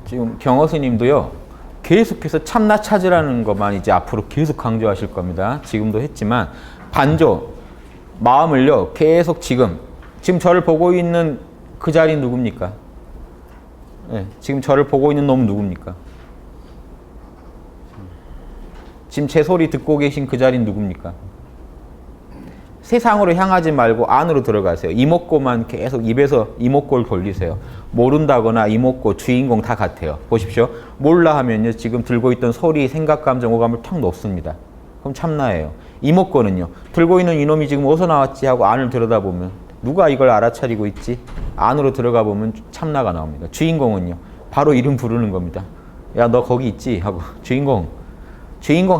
지금 경허 스님도요, 계속해서 참나 찾으라는 것만 이제 앞으로 계속 강조하실 겁니다. 지금도 했지만, 반조, 마음을요, 계속 지금 저를 보고 있는 그 자리는 누굽니까? 네, 지금 저를 보고 있는 놈은 누굽니까? 지금 제 소리 듣고 계신 그 자리는 누굽니까? 세상으로 향하지 말고 안으로 들어가세요. 이목구만 계속 입에서 이목구를 돌리세요. 모른다거나 이목구, 주인공 다 같아요. 보십시오. 몰라 하면요, 지금 들고 있던 소리, 생각, 감정, 오감을 턱 놓습니다. 그럼 참나예요. 이목구는요, 들고 있는 이놈이 지금 어디서 나왔지 하고 안을 들여다보면 누가 이걸 알아차리고 있지? 안으로 들어가 보면 참나가 나옵니다. 주인공은요, 바로 이름 부르는 겁니다. 야, 너 거기 있지? 하고 주인공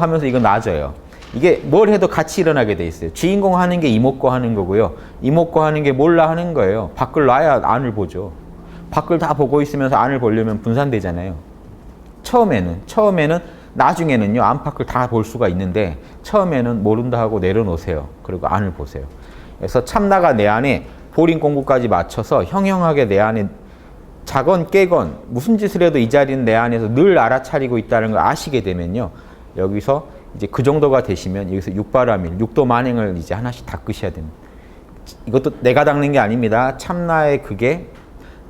하면서 이거 낮아요. 이게 뭘 해도 같이 일어나게 돼 있어요. 주인공 하는 게 이목구 하는 거고요. 이목구 하는 게 몰라 하는 거예요. 밖을 놔야 안을 보죠. 밖을 다 보고 있으면서 안을 보려면 분산되잖아요. 처음에는 나중에는요, 안팎을 다 볼 수가 있는데 처음에는 모른다 하고 내려놓으세요. 그리고 안을 보세요. 그래서 참나가 내 안에 보린 공구까지 맞춰서 형형하게 내 안에 자건 깨건 무슨 짓을 해도 이 자리는 내 안에서 늘 알아차리고 있다는 걸 아시게 되면요, 여기서 이제 그 정도가 되시면 여기서 육바라밀, 육도 만행을 이제 하나씩 닦으셔야 됩니다. 이것도 내가 닦는 게 아닙니다. 참나의 그게,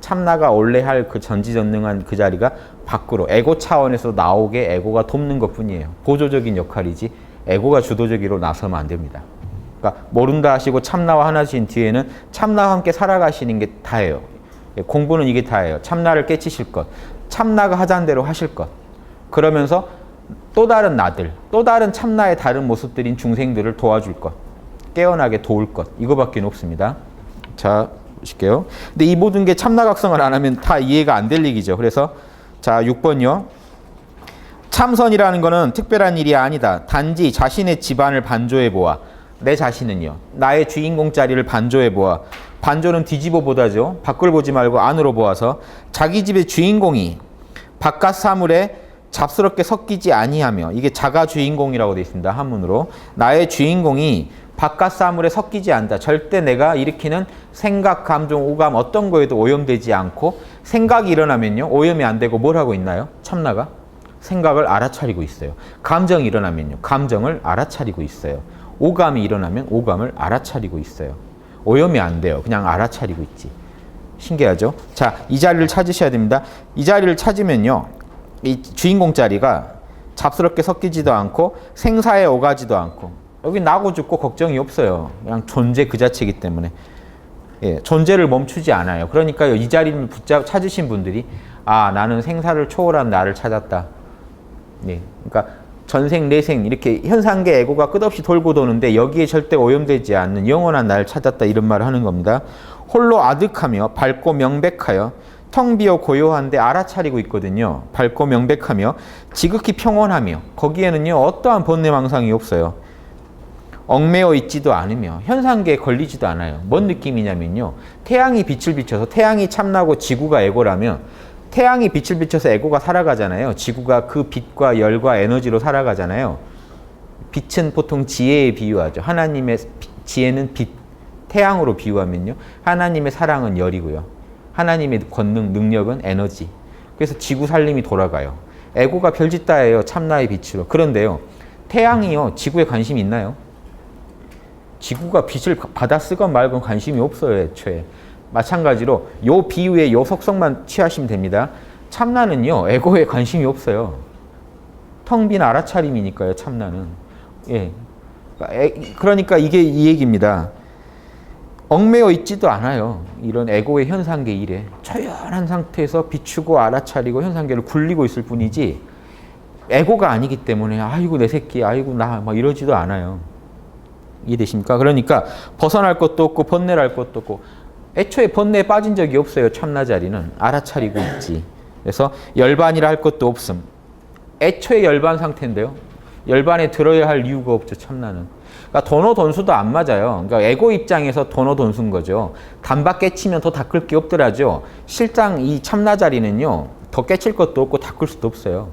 참나가 원래 할 그 전지전능한 그 자리가 밖으로 에고 차원에서 나오게 에고가 돕는 것 뿐이에요. 보조적인 역할이지 에고가 주도적으로 나서면 안 됩니다. 그러니까 모른다 하시고 참나와 하나신 뒤에는 참나와 함께 살아가시는 게 다예요. 공부는 이게 다예요. 참나를 깨치실 것, 참나가 하자는 대로 하실 것. 그러면서 또 다른 나들, 또 다른 참나의 다른 모습들인 중생들을 도와줄 것, 깨어나게 도울 것, 이거밖에 없습니다. 자, 보실게요. 근데 이 모든 게 참나각성을 안 하면 다 이해가 안 될 얘기죠. 그래서 자, 6번요. 참선이라는 거는 특별한 일이 아니다. 단지 자신의 집안을 반조해 보아. 내 자신은요, 나의 주인공 자리를 반조해 보아. 반조는 뒤집어 보다죠. 밖을 보지 말고 안으로 보아서 자기 집의 주인공이 바깥 사물에 잡스럽게 섞이지 아니하며, 이게 자가 주인공이라고 되어 있습니다. 한문으로. 나의 주인공이 바깥 사물에 섞이지 않는다. 절대 내가 일으키는 생각, 감정, 오감 어떤 거에도 오염되지 않고, 생각이 일어나면요, 오염이 안 되고 뭘 하고 있나요? 참나가 생각을 알아차리고 있어요. 감정이 일어나면요, 감정을 알아차리고 있어요. 오감이 일어나면 오감을 알아차리고 있어요. 오염이 안 돼요. 그냥 알아차리고 있지. 신기하죠? 자, 이 자리를 찾으셔야 됩니다. 이 자리를 찾으면요, 이 주인공 자리가 잡스럽게 섞이지도 않고 생사에 오가지도 않고, 여기 나고 죽고 걱정이 없어요. 그냥 존재 그 자체이기 때문에, 예, 존재를 멈추지 않아요. 그러니까 이 자리를 찾으신 분들이, 아, 나는 생사를 초월한 나를 찾았다. 예, 그러니까 전생 내생 이렇게 현상계 에고가 끝없이 돌고 도는데 여기에 절대 오염되지 않는 영원한 나를 찾았다, 이런 말을 하는 겁니다. 홀로 아득하며 밝고 명백하여 텅 비어 고요한데 알아차리고 있거든요. 밝고 명백하며 지극히 평온하며, 거기에는요, 어떠한 번뇌망상이 없어요. 얽매여 있지도 않으며 현상계에 걸리지도 않아요. 뭔 느낌이냐면요, 태양이 빛을 비춰서, 태양이 참나고 지구가 에고라면 태양이 빛을 비춰서 에고가 살아가잖아요. 지구가 그 빛과 열과 에너지로 살아가잖아요. 빛은 보통 지혜에 비유하죠. 하나님의 지혜는 빛, 태양으로 비유하면요, 하나님의 사랑은 열이고요, 하나님의 권능, 능력은 에너지. 그래서 지구 살림이 돌아가요. 에고가 별짓 다 해요, 참나의 빛으로. 그런데요, 태양이요, 지구에 관심이 있나요? 지구가 빛을 받아 쓰건 말건 관심이 없어요, 애초에. 마찬가지로 요 비유의 요 속성만 취하시면 됩니다. 참나는요, 에고에 관심이 없어요. 텅 빈 알아차림이니까요, 참나는. 예. 그러니까 이게 이 얘기입니다. 얽매여 있지도 않아요. 이런 에고의 현상계 일에 조연한 상태에서 비추고 알아차리고 현상계를 굴리고 있을 뿐이지, 에고가 아니기 때문에 아이고 내 새끼, 아이고 나 막 이러지도 않아요. 이해되십니까? 그러니까 벗어날 것도 없고 번뇌할 것도 없고, 애초에 번뇌에 빠진 적이 없어요. 참나 자리는 알아차리고 있지. 그래서 열반이라 할 것도 없음. 애초에 열반 상태인데요, 열반에 들어야 할 이유가 없죠, 참나는. 그러니까 도노돈수도 안 맞아요. 그러니까 에고 입장에서 도노돈수인 거죠. 단박 깨치면 더 닦을 게 없더라죠. 실상 이 참나 자리는요, 더 깨칠 것도 없고 닦을 수도 없어요.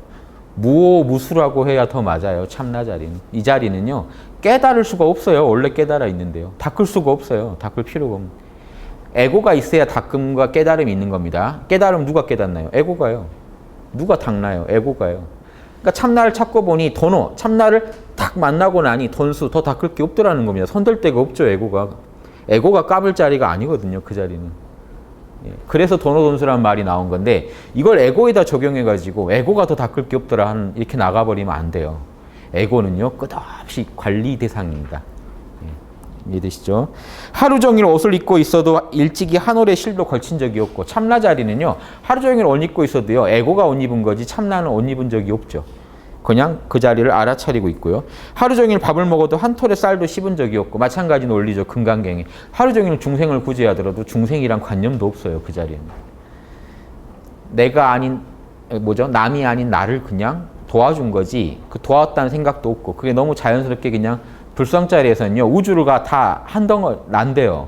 무오무수라고 해야 더 맞아요, 참나 자리는. 이 자리는요, 깨달을 수가 없어요. 원래 깨달아 있는데요, 닦을 수가 없어요. 닦을 필요가 없는. 에고가 있어야 닦음과 깨달음이 있는 겁니다. 깨달음 누가 깨닫나요? 에고가요. 누가 닦나요? 에고가요. 그러니까 참나를 찾고 보니 도노, 참나를 딱 만나고 나니 돈수 더 닦을 게 없더라는 겁니다. 손댈 데가 없죠, 에고가. 에고가 까불 자리가 아니거든요, 그 자리는. 그래서 도노돈수라는 말이 나온 건데 이걸 에고에다 적용해가지고 에고가 더 닦을 게 없더라 이렇게 나가버리면 안 돼요. 에고는요 끝없이 관리 대상입니다. 이해되시죠? 하루 종일 옷을 입고 있어도 일찍이 한 올의 실도 걸친 적이 없고 참나 자리는요 하루 종일 옷 입고 있어도요 에고가 옷 입은 거지 참나는 옷 입은 적이 없죠. 그냥 그 자리를 알아차리고 있고요. 하루 종일 밥을 먹어도 한 톨의 쌀도 씹은 적이 없고 마찬가지 논리죠. 금강경에. 하루 종일 중생을 구제하더라도 중생이란 관념도 없어요. 그 자리에는. 내가 아닌 남이 아닌 나를 그냥 도와준 거지 그 도왔다는 생각도 없고 그게 너무 자연스럽게 그냥 불성자리에서는요. 우주가 다 한덩어 난대요.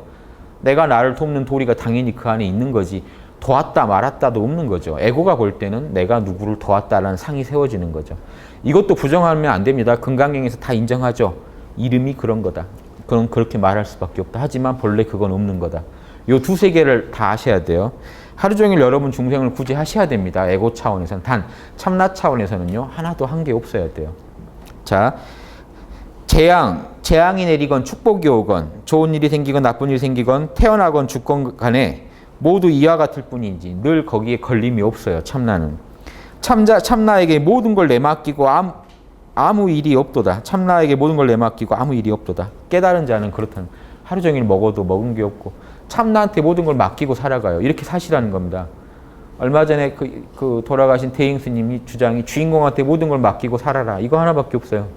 내가 나를 돕는 도리가 당연히 그 안에 있는 거지 도왔다 말았다도 없는 거죠. 에고가 볼 때는 내가 누구를 도왔다라는 상이 세워지는 거죠. 이것도 부정하면 안 됩니다. 금강경에서 다 인정하죠. 이름이 그런 거다. 그럼 그렇게 말할 수밖에 없다. 하지만 본래 그건 없는 거다. 요 두세 개를 다 아셔야 돼요. 하루 종일 여러분 중생을 구제하셔야 됩니다. 에고 차원에서는. 단 참나 차원에서는요. 하나도 한 게 없어야 돼요. 자, 재앙이 내리건 축복이 오건 좋은 일이 생기건 나쁜 일이 생기건 태어나건 죽건 간에 모두 이와 같을 뿐이지 늘 거기에 걸림이 없어요. 참나는. 참나에게 모든 걸 내맡기고 아무 일이 없도다. 참나에게 모든 걸 내맡기고 아무 일이 없도다. 깨달은 자는 그렇다는 하루 종일 먹어도 먹은 게 없고 참나한테 모든 걸 맡기고 살아가요. 이렇게 사시라는 겁니다. 얼마 전에 그 돌아가신 대행 스님이 주장이 주인공한테 모든 걸 맡기고 살아라. 이거 하나밖에 없어요.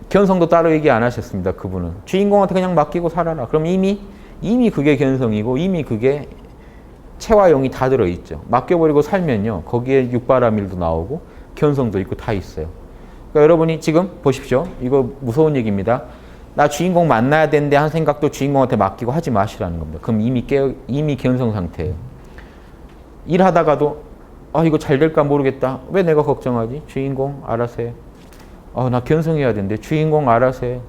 견성도 따로 얘기 안 하셨습니다. 그분은. 주인공한테 그냥 맡기고 살아라. 그럼 이미 그게 견성이고 이미 그게 체와 영이 다 들어있죠. 맡겨버리고 살면요. 거기에 육바라밀도 나오고 견성도 있고 다 있어요. 그러니까 여러분이 지금 보십시오. 이거 무서운 얘기입니다. 나 주인공 만나야 되는데 한 생각도 주인공한테 맡기고 하지 마시라는 겁니다. 그럼 이미 견성 상태예요. 일하다가도 이거 잘 될까 모르겠다. 왜 내가 걱정하지? 주인공 알아서 해. 나 견성해야 되는데 주인공 알아서 해.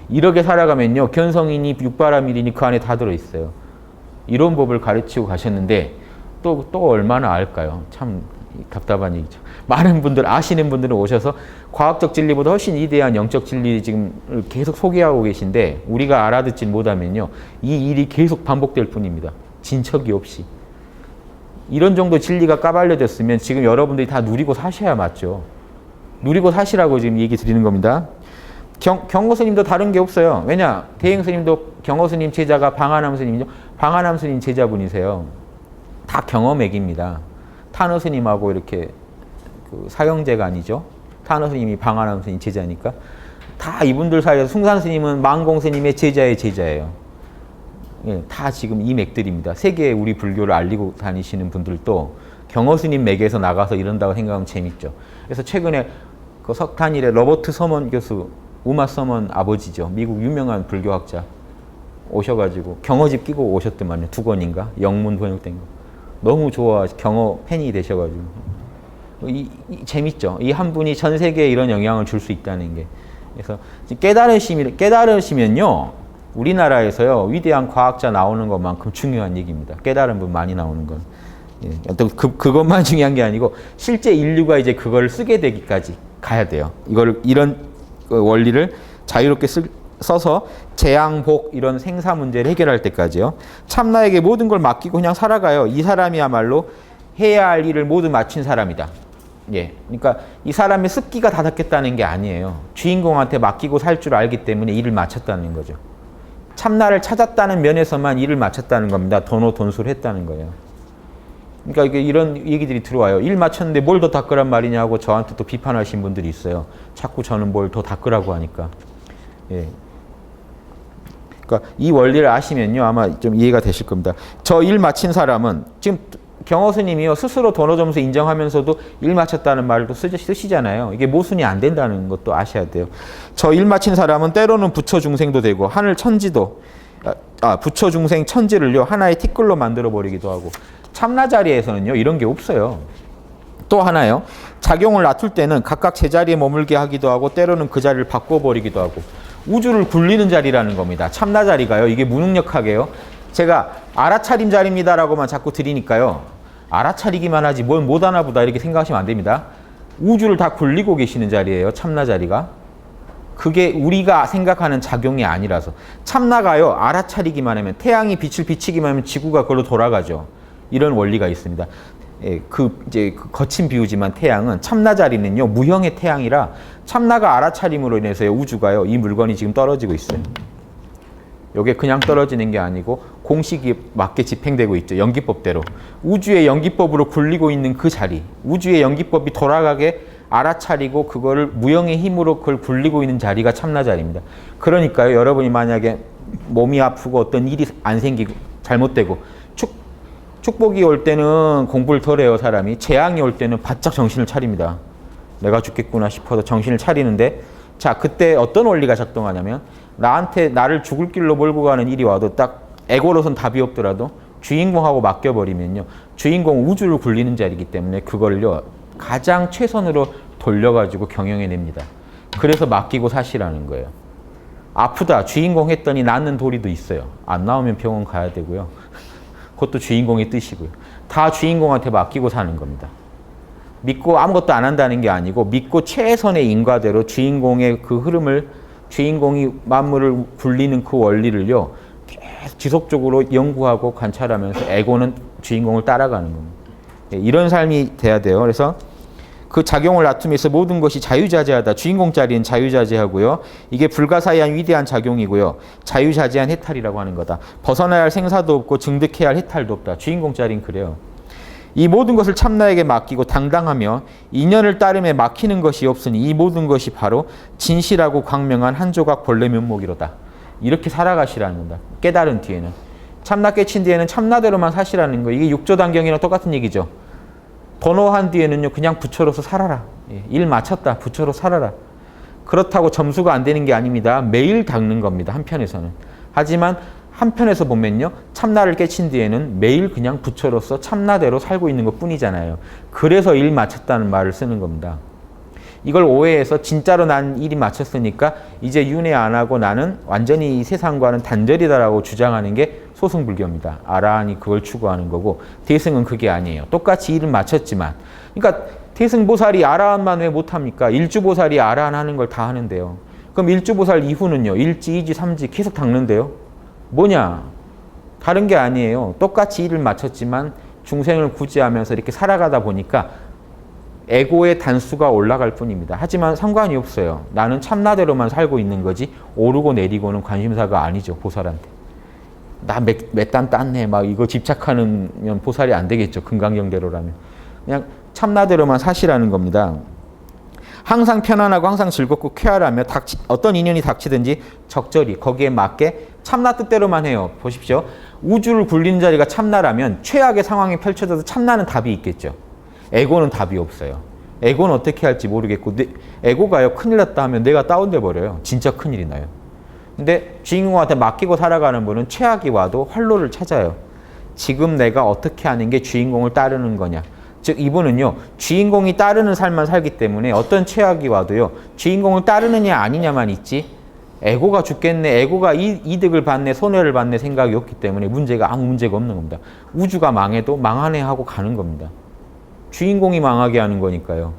이렇게 살아가면요. 견성이니 육바라밀이니 그 안에 다 들어있어요. 이런 법을 가르치고 가셨는데 또 얼마나 알까요? 참 답답한 얘기죠. 많은 분들 아시는 분들은 오셔서 과학적 진리보다 훨씬 위대한 영적 진리 지금 계속 소개하고 계신데 우리가 알아듣지 못하면요. 이 일이 계속 반복될 뿐입니다. 진척이 없이. 이런 정도 진리가 까발려졌으면 지금 여러분들이 다 누리고 사셔야 맞죠. 누리고 사시라고 지금 얘기 드리는 겁니다. 경호 스님도 다른 게 없어요. 왜냐? 대행 스님도 경호 스님 제자가 방아남 스님이죠. 방아남 스님 제자분이세요. 다 경험액입니다. 타너 스님하고 이렇게 사형제가 아니죠. 타너 스님이 방아남 스님 제자니까. 다 이분들 사이에서 숭산 스님은 망공 스님의 제자의 제자예요. 예, 다 지금 이 맥들입니다. 세계에 우리 불교를 알리고 다니시는 분들도 경호 스님 맥에서 나가서 이런다고 생각하면 재밌죠. 그래서 최근에 그 석탄일에 로버트 서먼 교수 우마 서먼 아버지죠. 미국 유명한 불교학자 오셔가지고 경어집 끼고 오셨더만요. 2권인가? 영문 번역된 거. 너무 좋아 경어 팬이 되셔가지고. 재밌죠. 이 한 분이 전 세계에 이런 영향을 줄 수 있다는 게. 그래서 깨달으시면요. 우리나라에서요. 위대한 과학자 나오는 것만큼 중요한 얘기입니다. 깨달은 분 많이 나오는 건. 예, 어떤 그것만 중요한 게 아니고 실제 인류가 이제 그걸 쓰게 되기까지 가야 돼요. 이런 원리를 자유롭게 써서 재앙, 복 이런 생사 문제를 해결할 때까지요. 참나에게 모든 걸 맡기고 그냥 살아가요. 이 사람이야말로 해야 할 일을 모두 마친 사람이다. 예, 그러니까 이 사람의 습기가 다 닦였다는 게 아니에요. 주인공한테 맡기고 살 줄 알기 때문에 일을 마쳤다는 거죠. 참나를 찾았다는 면에서만 일을 마쳤다는 겁니다. 돈수를 했다는 거예요. 그러니까 이런 얘기들이 들어와요. 일 마쳤는데 뭘 더 닦으란 말이냐고 저한테 또 비판하신 분들이 있어요. 자꾸 저는 뭘 더 닦으라고 하니까. 예. 그러니까 이 원리를 아시면요. 아마 좀 이해가 되실 겁니다. 저 일 마친 사람은 지금 경호 스님이요. 스스로 도노점수 인정하면서도 일 마쳤다는 말을 또 쓰시잖아요. 이게 모순이 안 된다는 것도 아셔야 돼요. 저 일 마친 사람은 때로는 부처 중생도 되고 하늘 천지도 부처 중생 천지를요. 하나의 티끌로 만들어 버리기도 하고 참나 자리에서는요. 이런 게 없어요. 또 하나요. 작용을 놔둘 때는 각각 제자리에 머물게 하기도 하고 때로는 그 자리를 바꿔버리기도 하고 우주를 굴리는 자리라는 겁니다. 참나 자리가요. 이게 무능력하게요. 제가 알아차림 자리입니다라고만 자꾸 드리니까요. 알아차리기만 하지 뭘 못하나 보다 이렇게 생각하시면 안 됩니다. 우주를 다 굴리고 계시는 자리예요. 참나 자리가. 그게 우리가 생각하는 작용이 아니라서. 참나가요. 알아차리기만 하면 태양이 빛을 비치기만 하면 지구가 그걸로 돌아가죠. 이런 원리가 있습니다. 예, 이제 거친 비유지만 태양은 참나 자리는요. 무형의 태양이라 참나가 알아차림으로 인해서 우주가요. 이 물건이 지금 떨어지고 있어요. 이게 그냥 떨어지는 게 아니고 공식이 맞게 집행되고 있죠. 연기법대로. 우주의 연기법으로 굴리고 있는 그 자리. 우주의 연기법이 돌아가게 알아차리고 그거를 무형의 힘으로 그걸 굴리고 있는 자리가 참나 자리입니다. 그러니까요. 여러분이 만약에 몸이 아프고 어떤 일이 안 생기고 잘못되고 축복이 올 때는 공부를 덜 해요. 사람이. 재앙이 올 때는 바짝 정신을 차립니다. 내가 죽겠구나 싶어서 정신을 차리는데 자 그때 어떤 원리가 작동하냐면 나를 죽을 길로 몰고 가는 일이 와도 딱 에고로선 답이 없더라도 주인공하고 맡겨버리면요. 주인공 우주를 굴리는 자리이기 때문에 그걸요. 가장 최선으로 돌려가지고 경영해냅니다. 그래서 맡기고 사시라는 거예요. 아프다. 주인공 했더니 낫는 도리도 있어요. 안 나오면 병원 가야 되고요. 그것도 주인공의 뜻이고요. 다 주인공한테 맡기고 사는 겁니다. 믿고 아무것도 안 한다는 게 아니고 믿고 최선의 인과대로 주인공의 그 흐름을 주인공이 만물을 굴리는 그 원리를요. 계속 지속적으로 연구하고 관찰하면서 에고는 주인공을 따라가는 겁니다. 이런 삶이 돼야 돼요. 그래서 그 작용을 다툼에서 모든 것이 자유자재하다. 주인공 자리는 자유자재하고요. 이게 불가사의한 위대한 작용이고요. 자유자재한 해탈이라고 하는 거다. 벗어나야 할 생사도 없고 증득해야 할 해탈도 없다. 주인공 자리는 그래요. 이 모든 것을 참나에게 맡기고 당당하며 인연을 따름에 막히는 것이 없으니 이 모든 것이 바로 진실하고 광명한 한 조각 본래 면목이로다. 이렇게 살아가시라는 겁니다. 깨달은 뒤에는. 참나 깨친 뒤에는 참나대로만 사시라는 거. 이게 육조단경이랑 똑같은 얘기죠. 번호한 뒤에는요. 그냥 부처로서 살아라. 일 마쳤다. 부처로 살아라. 그렇다고 점수가 안 되는 게 아닙니다. 매일 닦는 겁니다. 한편에서는. 하지만 한편에서 보면요. 참나를 깨친 뒤에는 매일 그냥 부처로서 참나대로 살고 있는 것 뿐이잖아요. 그래서 일 마쳤다는 말을 쓰는 겁니다. 이걸 오해해서 진짜로 난 일이 마쳤으니까 이제 윤회 안 하고 나는 완전히 이 세상과는 단절이다라고 주장하는 게 소승불교입니다. 아라한이 그걸 추구하는 거고 대승은 그게 아니에요. 똑같이 일은 마쳤지만 그러니까 대승보살이 아라한만 왜 못합니까? 일주보살이 아라한 하는 걸 다 하는데요. 그럼 일주보살 이후는요. 일지, 이지, 삼지 계속 닦는데요. 뭐냐? 다른 게 아니에요. 똑같이 일을 마쳤지만 중생을 구제하면서 이렇게 살아가다 보니까 에고의 단수가 올라갈 뿐입니다. 하지만 상관이 없어요. 나는 참나대로만 살고 있는 거지 오르고 내리고는 관심사가 아니죠. 보살한테. 나 몇 단 땄네. 막 이거 집착하면 보살이 안 되겠죠. 금강경대로라면. 그냥 참나대로만 사시라는 겁니다. 항상 편안하고 항상 즐겁고 쾌활하며 어떤 인연이 닥치든지 적절히 거기에 맞게 참나 뜻대로만 해요. 보십시오. 우주를 굴린 자리가 참나라면 최악의 상황이 펼쳐져도 참나는 답이 있겠죠. 에고는 답이 없어요. 에고는 어떻게 할지 모르겠고 에고가요 큰일 났다 하면 내가 다운돼 버려요. 진짜 큰일이 나요. 근데 주인공한테 맡기고 살아가는 분은 최악이 와도 활로를 찾아요. 지금 내가 어떻게 하는 게 주인공을 따르는 거냐. 즉 이분은요. 주인공이 따르는 삶만 살기 때문에 어떤 최악이 와도요. 주인공을 따르느냐 아니냐만 있지 에고가 죽겠네. 에고가 이득을 받네. 손해를 받네 생각이 없기 때문에 아무 문제가 없는 겁니다. 우주가 망해도 망하네 하고 가는 겁니다. 주인공이 망하게 하는 거니까요.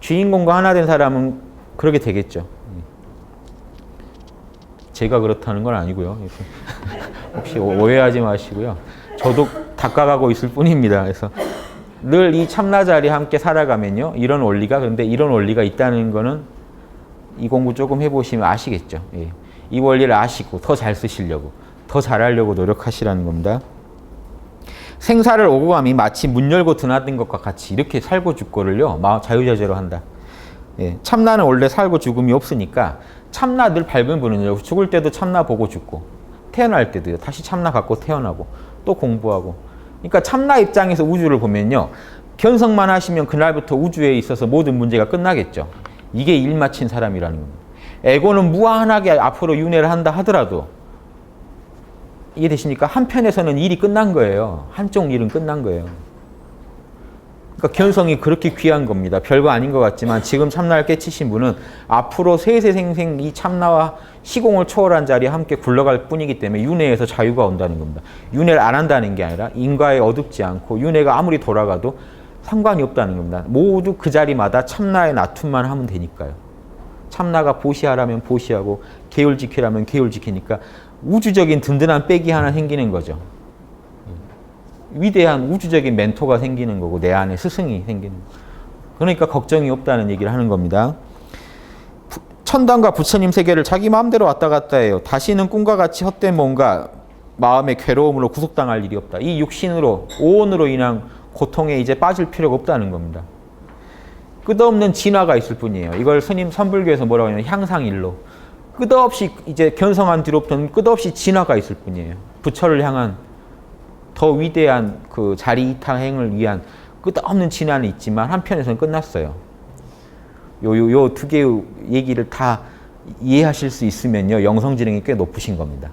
주인공과 하나 된 사람은 그렇게 되겠죠. 제가 그렇다는 건 아니고요. 혹시 오해하지 마시고요. 저도 닦아가고 있을 뿐입니다. 그래서 늘 이 참나 자리에 함께 살아가면요. 이런 원리가 있다는 거는 이 공부 조금 해보시면 아시겠죠. 예. 이 원리를 아시고 더 잘 쓰시려고, 더 잘하려고 노력하시라는 겁니다. 생사를 오고 감이 마치 문 열고 드나든 것과 같이 이렇게 살고 죽고를요. 자유자재로 한다. 예. 참나는 원래 살고 죽음이 없으니까 참나 늘 밝은 분은요. 죽을 때도 참나 보고 죽고 태어날 때도요. 다시 참나 갖고 태어나고 또 공부하고 그러니까 참나 입장에서 우주를 보면요. 견성만 하시면 그날부터 우주에 있어서 모든 문제가 끝나겠죠. 이게 일 마친 사람이라는 겁니다. 에고는 무한하게 앞으로 윤회를 한다 하더라도 이해되십니까? 한편에서는 일이 끝난 거예요. 한쪽 일은 끝난 거예요. 그러니까 견성이 그렇게 귀한 겁니다. 별거 아닌 것 같지만 지금 참나를 깨치신 분은 앞으로 세세생생 이 참나와 시공을 초월한 자리에 함께 굴러갈 뿐이기 때문에 윤회에서 자유가 온다는 겁니다. 윤회를 안 한다는 게 아니라 인과에 어둡지 않고 윤회가 아무리 돌아가도 상관이 없다는 겁니다. 모두 그 자리마다 참나의 나툼만 하면 되니까요. 참나가 보시하라면 보시하고 계율 지키라면 계율 지키니까 우주적인 든든한 백이 하나 생기는 거죠. 위대한 우주적인 멘토가 생기는 거고 내 안에 스승이 생기는 거고. 그러니까 걱정이 없다는 얘기를 하는 겁니다. 천당과 부처님 세계를 자기 마음대로 왔다 갔다 해요. 다시는 꿈과 같이 헛된 몸과 마음의 괴로움으로 구속당할 일이 없다. 이 육신으로 오온으로 인한 고통에 이제 빠질 필요가 없다는 겁니다. 끝없는 진화가 있을 뿐이에요. 이걸 스님 선불교에서 뭐라고 하냐면 향상일로. 끝없이 이제 견성한 뒤로부터는 끝없이 진화가 있을 뿐이에요. 부처를 향한 더 위대한 그 자리 이타행을 위한 끝없는 진화는 있지만 한편에서는 끝났어요. 요 두 개의 얘기를 다 이해하실 수 있으면요. 영성지능이 꽤 높으신 겁니다.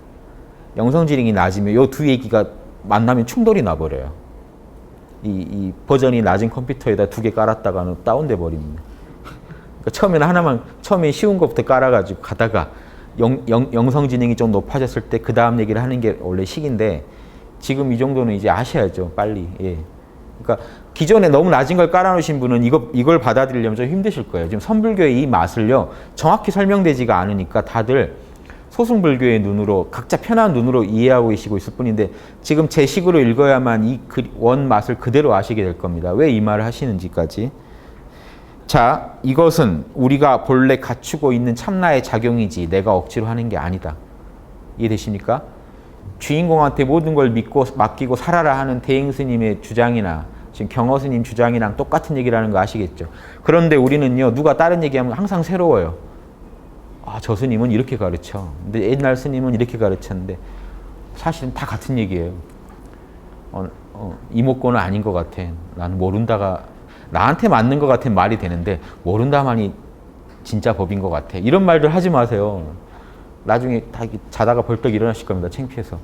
영성지능이 낮으면 요 두 얘기가 만나면 충돌이 나버려요. 이 버전이 낮은 컴퓨터에다 두 개 깔았다가는 다운돼 버립니다. 그러니까 처음에는 하나만, 처음에 쉬운 것부터 깔아가지고 가다가 영성지능이 좀 높아졌을 때 그 다음 얘기를 하는 게 원래 식인데 지금 이 정도는 이제 아셔야죠, 빨리. 예. 그러니까 기존에 너무 낮은 걸 깔아놓으신 분은 이걸 받아들이려면 좀 힘드실 거예요. 지금 선불교의 이 맛을요, 정확히 설명되지가 않으니까 다들 소승불교의 눈으로 각자 편한 눈으로 이해하고 계시고 있을 뿐인데 지금 제 식으로 읽어야만 이 원 맛을 그대로 아시게 될 겁니다. 왜 이 말을 하시는지까지. 자, 이것은 우리가 본래 갖추고 있는 참나의 작용이지 내가 억지로 하는 게 아니다. 이해되십니까? 주인공한테 모든 걸 믿고 맡기고 살아라 하는 대행스님의 주장이나 지금 경허스님 주장이랑 똑같은 얘기라는 거 아시겠죠? 그런데 우리는요, 누가 다른 얘기하면 항상 새로워요. 아, 저 스님은 이렇게 가르쳐. 근데 옛날 스님은 이렇게 가르쳤는데 사실은 다 같은 얘기예요. 이목구는 아닌 것 같아. 나는 모른다가 나한테 맞는 것 같은 말이 되는데 모른다만이 진짜 법인 것 같아. 이런 말들 하지 마세요. 나중에 다 자다가 벌떡 일어나실 겁니다. 창피해서.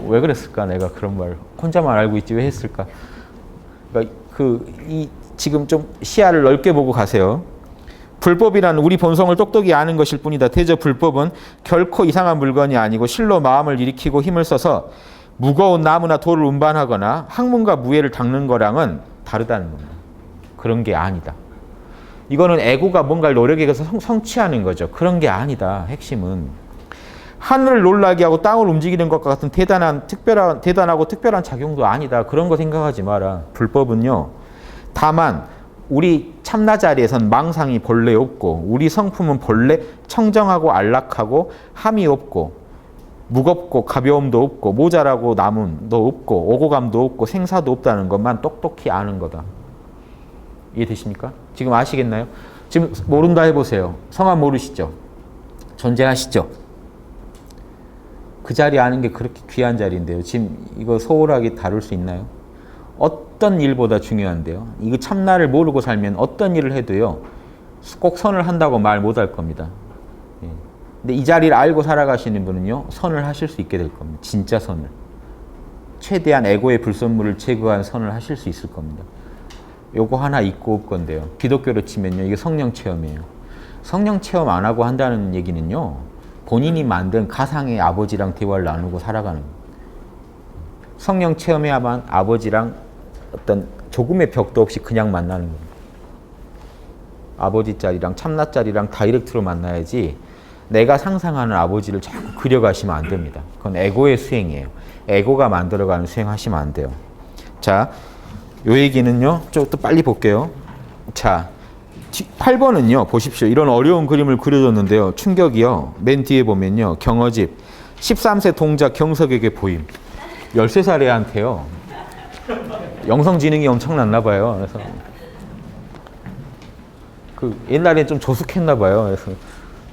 왜 그랬을까? 내가 그런 말 혼자만 알고 있지 왜 했을까? 그러니까 지금 좀 시야를 넓게 보고 가세요. 불법이란 우리 본성을 똑똑히 아는 것일 뿐이다. 대저 불법은 결코 이상한 물건이 아니고 실로 마음을 일으키고 힘을 써서 무거운 나무나 돌을 운반하거나 학문과 무예를 닦는 거랑은 다르다는 겁니다. 그런 게 아니다. 이거는 에고가 뭔가를 노력해서 성취하는 거죠. 그런 게 아니다. 핵심은. 하늘을 놀라게 하고 땅을 움직이는 것과 같은 대단하고 특별한 작용도 아니다. 그런 거 생각하지 마라. 불법은요. 다만 우리 참나 자리에선 망상이 본래 없고 우리 성품은 본래 청정하고 안락하고 함이 없고 무겁고 가벼움도 없고 모자라고 남음도 없고 오고감도 없고 생사도 없다는 것만 똑똑히 아는 거다. 이해되십니까? 지금 아시겠나요? 지금 모른다 해보세요. 성함 모르시죠? 존재하시죠? 그 자리 아는 게 그렇게 귀한 자리인데요. 지금 이거 소홀하게 다룰 수 있나요? 어떤 일보다 중요한데요. 이거 참나를 모르고 살면 어떤 일을 해도요. 꼭 선을 한다고 말 못할 겁니다. 예. 근데 이 자리를 알고 살아가시는 분은요. 선을 하실 수 있게 될 겁니다. 진짜 선을. 최대한 에고의 불선물을 제거한 선을 하실 수 있을 겁니다. 요거 하나 있고 없건데요. 기독교로 치면요. 이게 성령 체험이에요. 성령 체험 안 하고 한다는 얘기는요. 본인이 만든 가상의 아버지랑 대화를 나누고 살아가는 거예요. 성령 체험해야만 아버지랑 어떤 조금의 벽도 없이 그냥 만나는 겁니다. 아버지 자리랑 참나 자리랑 다이렉트로 만나야지 내가 상상하는 아버지를 자꾸 그려가시면 안 됩니다. 그건 에고의 수행이에요. 에고가 만들어가는 수행하시면 안 돼요. 자, 요 얘기는요. 좀 또 빨리 볼게요. 자, 8번은요. 보십시오. 이런 어려운 그림을 그려줬는데요. 충격이요. 맨 뒤에 보면요. 경어집 13세 동자 경석에게 보임. 13살 애한테요. 영성지능이 엄청났나 봐요. 그래서 옛날엔 좀 조숙했나 봐요. 그래서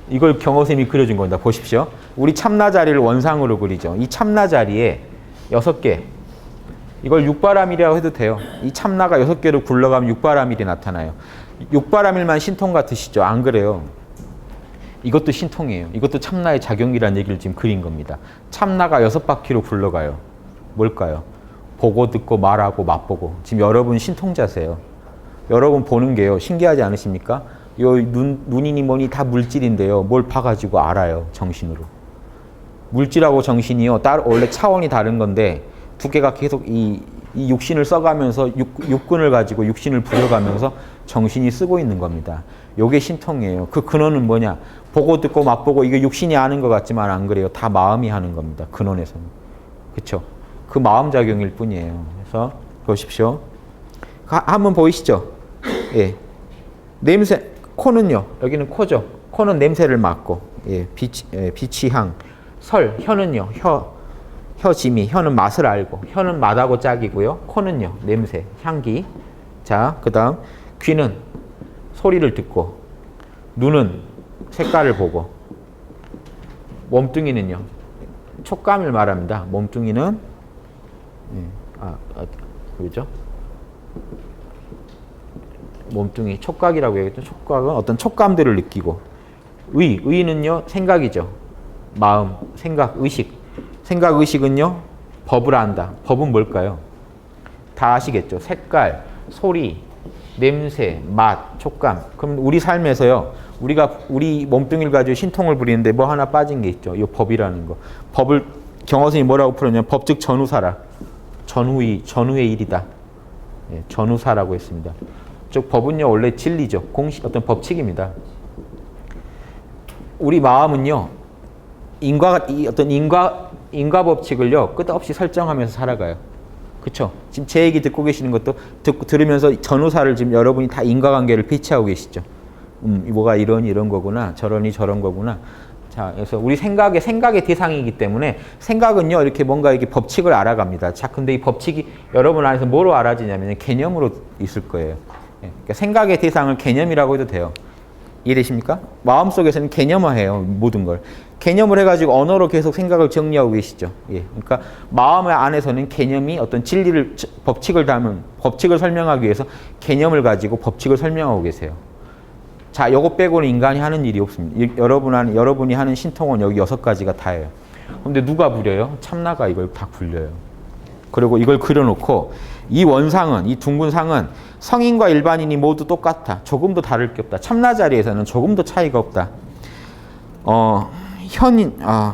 이걸 경어쌤이 그려준 겁니다. 보십시오. 우리 참나 자리를 원상으로 그리죠. 이 참나 자리에 6개. 이걸 육바라밀이라고 해도 돼요. 이 참나가 6개로 굴러가면 육바라밀이 나타나요. 육바라밀만 신통 같으시죠? 안 그래요. 이것도 신통이에요. 이것도 참나의 작용이라는 얘기를 지금 그린 겁니다. 참나가 6바퀴로 굴러가요. 뭘까요? 보고 듣고 말하고 맛보고. 지금 여러분 신통자세요. 여러분 보는 게요. 신기하지 않으십니까? 요 눈이니 뭐니 다 물질인데요. 뭘 봐가지고 알아요. 정신으로. 물질하고 정신이요. 원래 차원이 다른 건데 두 개가 계속 이 육신을 써가면서 육근을 가지고 육신을 부려가면서 정신이 쓰고 있는 겁니다. 요게 신통이에요. 그 근원은 뭐냐? 보고 듣고 맛보고 이게 육신이 아는 것 같지만 안 그래요. 다 마음이 하는 겁니다. 근원에서는. 그렇죠? 그 마음작용일 뿐이에요. 그래서 보십시오. 한번 보이시죠? 예. 냄새, 코는요. 여기는 코죠. 코는 냄새를 맡고, 예, 비취향. 혀는요. 혀지미. 혀는 맛을 알고. 혀는 맛하고 짝이고요. 코는요. 냄새, 향기. 자, 그 다음 귀는 소리를 듣고, 눈은 색깔을 보고, 몸뚱이는요. 촉감을 말합니다. 몸뚱이는 그죠? 몸뚱이 촉각이라고 얘기했죠. 촉각은 어떤 촉감들을 느끼고, 의는요 생각이죠. 마음, 생각, 의식. 생각, 의식은요 법을 안다. 법은 뭘까요? 다 아시겠죠. 색깔, 소리, 냄새, 맛, 촉감. 그럼 우리 삶에서요. 우리 몸뚱이를 가지고 신통을 부리는데 뭐 하나 빠진 게 있죠. 이 법이라는 거. 법을 경어선이 뭐라고 풀었냐면 법즉 전후사라. 전후의 일이다. 예, 전후사라고 했습니다. 즉 법은요 원래 진리죠. 어떤 법칙입니다. 우리 마음은요 어떤 인과 법칙을요 끝없이 설정하면서 살아가요. 그렇죠? 지금 제 얘기 듣고 계시는 것도 들으면서 전후사를 지금 여러분이 다 인과관계를 피치하고 계시죠. 뭐가 이런 거구나, 저런 거구나. 자, 그래서 우리 생각의 대상이기 때문에 생각은요 이렇게 뭔가 이렇게 법칙을 알아갑니다. 자, 근데 이 법칙이 여러분 안에서 뭐로 알아지냐면 개념으로 있을 거예요. 예, 그러니까 생각의 대상을 개념이라고 해도 돼요. 이해되십니까? 마음속에서는 개념화해요. 모든 걸. 개념을 해가지고 언어로 계속 생각을 정리하고 계시죠. 예. 그러니까 마음 안에서는 개념이 어떤 진리를, 법칙을 설명하기 위해서 개념을 가지고 법칙을 설명하고 계세요. 자, 요거 빼고는 인간이 하는 일이 없습니다. 여러분이 하는 신통은 여기 6가지가 다예요. 근데 누가 부려요? 참나가 이걸 다 굴려요. 그리고 이걸 그려놓고 이 원상은, 이 둥근 상은 성인과 일반인이 모두 똑같아. 조금도 다를 게 없다. 참나 자리에서는 조금도 차이가 없다.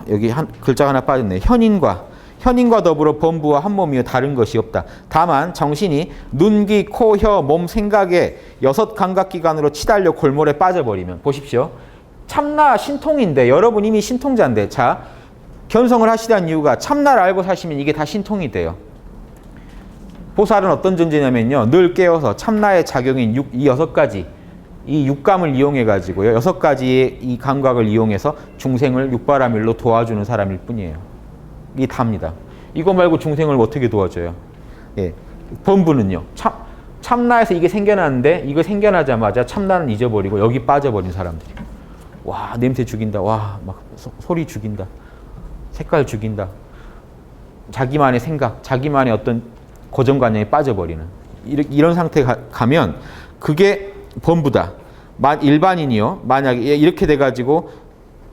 여기 글자가 하나 빠졌네. 현인과 더불어 범부와 한 몸이요 다른 것이 없다. 다만 정신이 눈, 귀, 코, 혀, 몸, 생각에 6 감각기관으로 치달려 골몰에 빠져버리면 보십시오. 참나 신통인데 여러분 이미 신통자인데 자 견성을 하시다는 이유가 참나를 알고 사시면 이게 다 신통이 돼요. 보살은 어떤 존재냐면요. 늘 깨어서 참나의 작용인 이 6가지 이 육감을 이용해 가지고요. 6가지의 이 감각을 이용해서 중생을 육바라밀로 도와주는 사람일 뿐이에요. 이게 답니다. 이거 말고 중생을 어떻게 도와줘요? 예. 범부는요. 참나에서 이게 생겨났는데 이거 생겨나자마자 참나는 잊어버리고 여기 빠져버린 사람들이. 와, 냄새 죽인다. 와, 막 소리 죽인다. 색깔 죽인다. 자기만의 생각, 자기만의 어떤 고정관념에 빠져버리는 이런 상태에 가면 그게 범부다. 일반인이요. 만약에 이렇게 돼가지고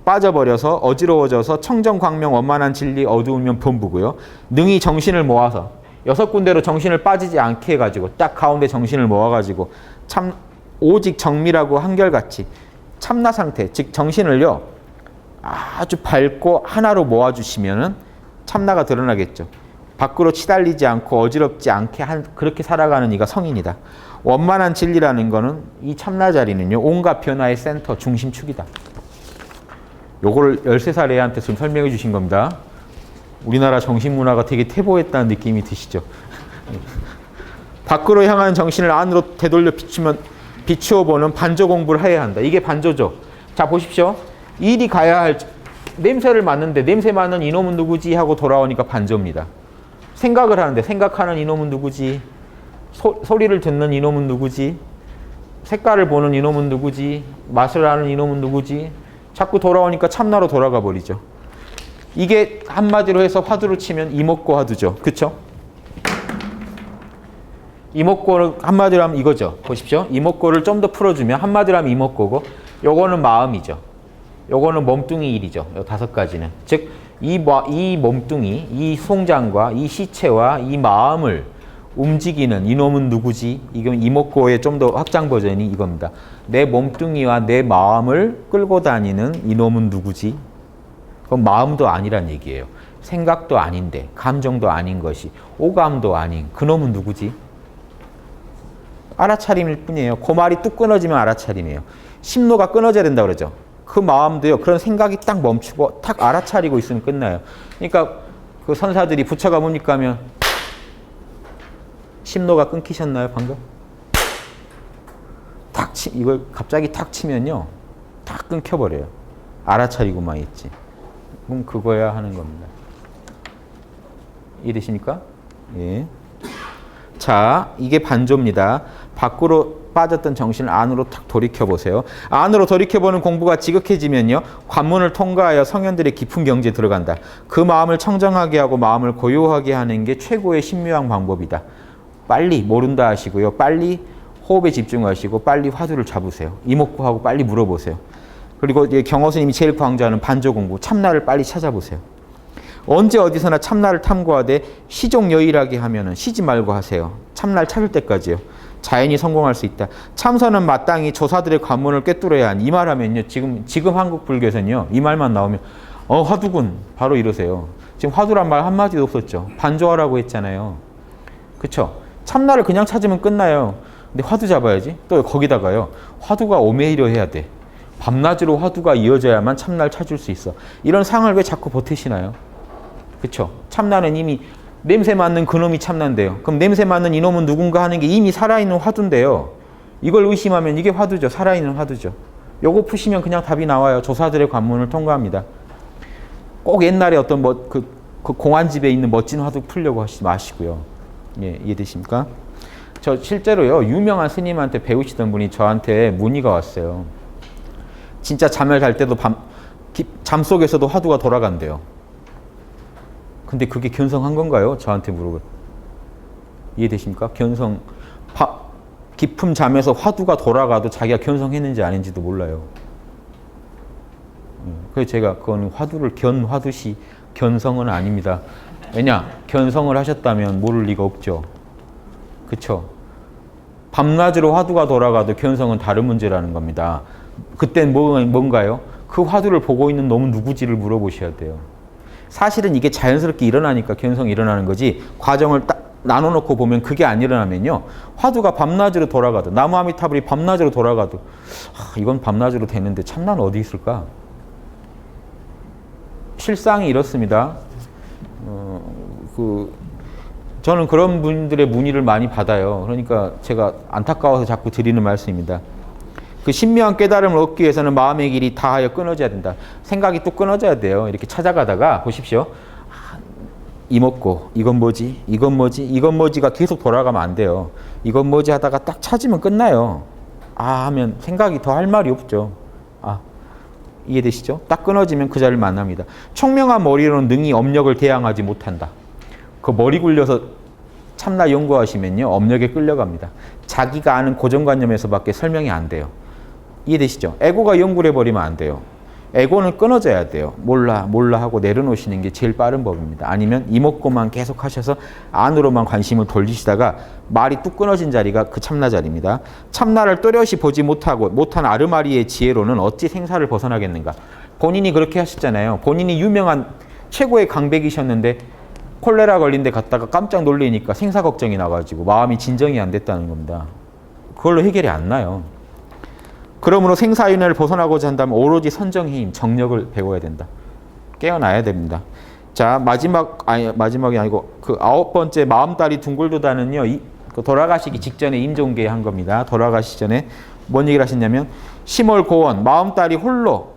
빠져버려서 어지러워져서 청정광명 원만한 진리 어두우면 범부고요. 능히 정신을 모아서 6군데로 정신을 빠지지 않게 해가지고 딱 가운데 정신을 모아가지고 참 오직 정밀하고 한결같이 참나 상태, 즉 정신을요 아주 밝고 하나로 모아주시면은 참나가 드러나겠죠. 밖으로 치달리지 않고 어지럽지 않게 그렇게 살아가는 이가 성인이다. 원만한 진리라는 거는 이 참나 자리는요 온갖 변화의 센터, 중심축이다. 요거를 13살 애한테 좀 설명해 주신 겁니다. 우리나라 정신문화가 되게 퇴보했다는 느낌이 드시죠? 밖으로 향하는 정신을 안으로 되돌려 비추어 보는 반조 공부를 해야 한다. 이게 반조죠. 자, 보십시오. 일이 가야 할 냄새를 맡는데 냄새 맡는 이놈은 누구지 하고 돌아오니까 반조입니다. 생각을 하는데 생각하는 이놈은 누구지? 소리를 듣는 이놈은 누구지? 색깔을 보는 이놈은 누구지? 맛을 아는 이놈은 누구지? 자꾸 돌아오니까 참나로 돌아가 버리죠. 이게 한마디로 해서 화두로 치면 이목고 화두죠. 그렇죠? 이목고를 한마디로 하면 이거죠. 보십시오. 이목고를 좀 더 풀어주면 한마디로 하면 이목고고 요거는 마음이죠. 요거는 몸뚱이 일이죠. 요 5가지는. 즉 이 몸뚱이, 이 송장과 이 시체와 이 마음을 움직이는 이놈은 누구지? 이건 이목고의 좀 더 확장 버전이 이겁니다. 내 몸뚱이와 내 마음을 끌고 다니는 이놈은 누구지? 그건 마음도 아니란 얘기예요. 생각도 아닌데, 감정도 아닌 것이, 오감도 아닌 그놈은 누구지? 알아차림일 뿐이에요. 그 말이 뚝 끊어지면 알아차림이에요. 심노가 끊어져야 된다 그러죠. 그 마음도요. 그런 생각이 딱 멈추고 딱 알아차리고 있으면 끝나요. 그러니까 그 선사들이 부처가 뭡니까 하면 심노가 끊기셨나요 방금? 이걸 갑자기 탁 치면요. 탁 끊겨버려요. 알아차리고만 있지. 그럼 그거야 하는 겁니다. 이해되십니까? 예. 자, 이게 반조입니다. 밖으로 빠졌던 정신을 안으로 탁 돌이켜보세요. 안으로 돌이켜보는 공부가 지극해지면요. 관문을 통과하여 성현들의 깊은 경지에 들어간다. 그 마음을 청정하게 하고 마음을 고요하게 하는 게 최고의 신묘한 방법이다. 빨리 모른다 하시고요. 빨리 호흡에 집중하시고 빨리 화두를 잡으세요. 이목구하고 빨리 물어보세요. 그리고 이제 경허스님이 제일 강조하는 반조 공부, 참나를 빨리 찾아보세요. 언제 어디서나 참나를 탐구하되 시종여일하게 하면은 쉬지 말고 하세요. 참나를 찾을 때까지요. 자연히 성공할 수 있다. 참선은 마땅히 조사들의 관문을 꿰뚫어야 하니 이 말하면요. 지금 한국 불교에서는요. 이 말만 나오면 화두군 바로 이러세요. 지금 화두란 말 한마디도 없었죠. 반조하라고 했잖아요. 그쵸? 참나를 그냥 찾으면 끝나요. 근데 화두 잡아야지. 또 거기다가요. 화두가 오매이려 해야 돼. 밤낮으로 화두가 이어져야만 참나를 찾을 수 있어. 이런 상을 왜 자꾸 버티시나요? 그쵸? 참나는 이미 냄새 맡는 그놈이 참나인데요. 그럼 냄새 맡는 이놈은 누군가 하는 게 이미 살아있는 화두인데요. 이걸 의심하면 이게 화두죠. 살아있는 화두죠. 요거 푸시면 그냥 답이 나와요. 조사들의 관문을 통과합니다. 꼭 옛날에 어떤 그 공안집에 있는 멋진 화두 풀려고 하시지 마시고요. 예, 이해되십니까? 저 실제로요. 유명한 스님한테 배우시던 분이 저한테 문의가 왔어요. 진짜 잠을 잘 때도 잠 속에서도 화두가 돌아간대요. 근데 그게 견성한 건가요? 저한테 물어봐요. 이해되십니까? 깊은 잠에서 화두가 돌아가도 자기가 견성했는지 아닌지도 몰라요. 그래서 제가 그건 화두를 견화두시 견성은 아닙니다. 왜냐? 견성을 하셨다면 모를 리가 없죠. 그쵸? 밤낮으로 화두가 돌아가도 견성은 다른 문제라는 겁니다. 그땐 뭔가요? 그 화두를 보고 있는 놈은 누구지를 물어보셔야 돼요. 사실은 이게 자연스럽게 일어나니까 견성이 일어나는 거지 과정을 딱 나눠놓고 보면 그게 안 일어나면요. 화두가 밤낮으로 돌아가도 나무 아미타불이 밤낮으로 돌아가도 이건 밤낮으로 되는데 참나는 어디 있을까? 실상이 이렇습니다. 저는 그런 분들의 문의를 많이 받아요. 그러니까 제가 안타까워서 자꾸 드리는 말씀입니다. 그 신묘한 깨달음을 얻기 위해서는 마음의 길이 다하여 끊어져야 된다. 생각이 또 끊어져야 돼요. 이렇게 찾아가다가 보십시오. 이먹고 이건 뭐지? 이건 뭐지? 이건 뭐지가 계속 돌아가면 안 돼요. 이건 뭐지 하다가 딱 찾으면 끝나요. 하면 생각이 더 할 말이 없죠. 이해되시죠? 딱 끊어지면 그 자리를 만납니다. 총명한 머리로는 능히 업력을 대항하지 못한다. 그 머리 굴려서 참나 연구하시면요. 업력에 끌려갑니다. 자기가 아는 고정관념에서밖에 설명이 안 돼요. 이해되시죠? 에고가 연구를 해버리면 안 돼요. 에고는 끊어져야 돼요. 몰라 하고 내려놓으시는 게 제일 빠른 법입니다. 아니면 이먹고만 계속 하셔서 안으로만 관심을 돌리시다가 말이 뚝 끊어진 자리가 그 참나 자리입니다. 참나를 또렷이 보지 못한 아르마리의 지혜로는 어찌 생사를 벗어나겠는가. 본인이 그렇게 하셨잖아요. 본인이 유명한 최고의 강백이셨는데 콜레라 걸린 데 갔다가 깜짝 놀리니까 생사 걱정이 나가지고 마음이 진정이 안 됐다는 겁니다. 그걸로 해결이 안 나요. 그러므로 생사윤회를 벗어나고자 한다면 오로지 선정의 힘, 정력을 배워야 된다. 깨어나야 됩니다. 자, 마지막이 아니고 그 9번째 마음다리 둥글도다는요. 돌아가시기 직전에 임종계 한 겁니다. 돌아가시기 전에 뭔 얘기를 하셨냐면 심월고원 마음다리 홀로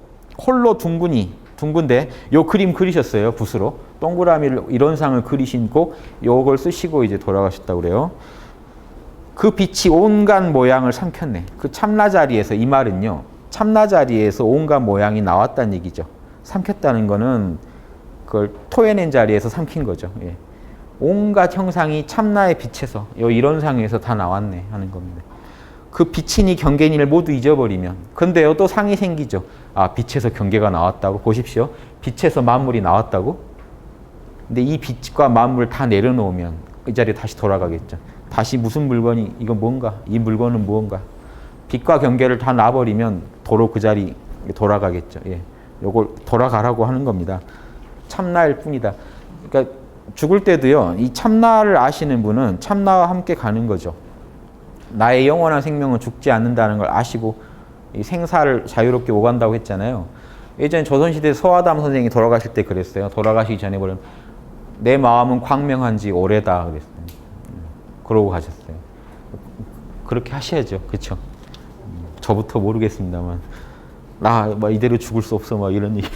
둥근데 요 그림 그리셨어요. 붓으로. 동그라미를 이런 상을 그리시고 요걸 쓰시고 이제 돌아가셨다고 그래요. 그 빛이 온갖 모양을 삼켰네. 그 참나 자리에서 이 말은요. 참나 자리에서 온갖 모양이 나왔다는 얘기죠. 삼켰다는 거는 그걸 토해낸 자리에서 삼킨 거죠. 예. 온갖 형상이 참나의 빛에서 이런 상에서 다 나왔네 하는 겁니다. 그 빛이니 경계니를 모두 잊어버리면. 근데요, 또 상이 생기죠. 아, 빛에서 경계가 나왔다고? 보십시오. 빛에서 만물이 나왔다고? 근데 이 빛과 만물을 다 내려놓으면 이 자리에 다시 돌아가겠죠. 다시 무슨 물건이, 이거 뭔가? 이 물건은 무언가? 빛과 경계를 다 놔버리면 도로 그 자리 돌아가겠죠. 예. 요걸 돌아가라고 하는 겁니다. 참나일 뿐이다. 그러니까 죽을 때도요, 이 참나를 아시는 분은 참나와 함께 가는 거죠. 나의 영원한 생명은 죽지 않는다는 걸 아시고 이 생사를 자유롭게 오간다고 했잖아요. 예전에 조선시대 서화담 선생이 돌아가실 때 그랬어요. 돌아가시기 전에 보면 내 마음은 광명한지 오래다 그랬어요. 그러고 가셨어요. 그렇게 하셔야죠. 그렇죠? 저부터 모르겠습니다만 나 막 이대로 죽을 수 없어 막 이런 얘기.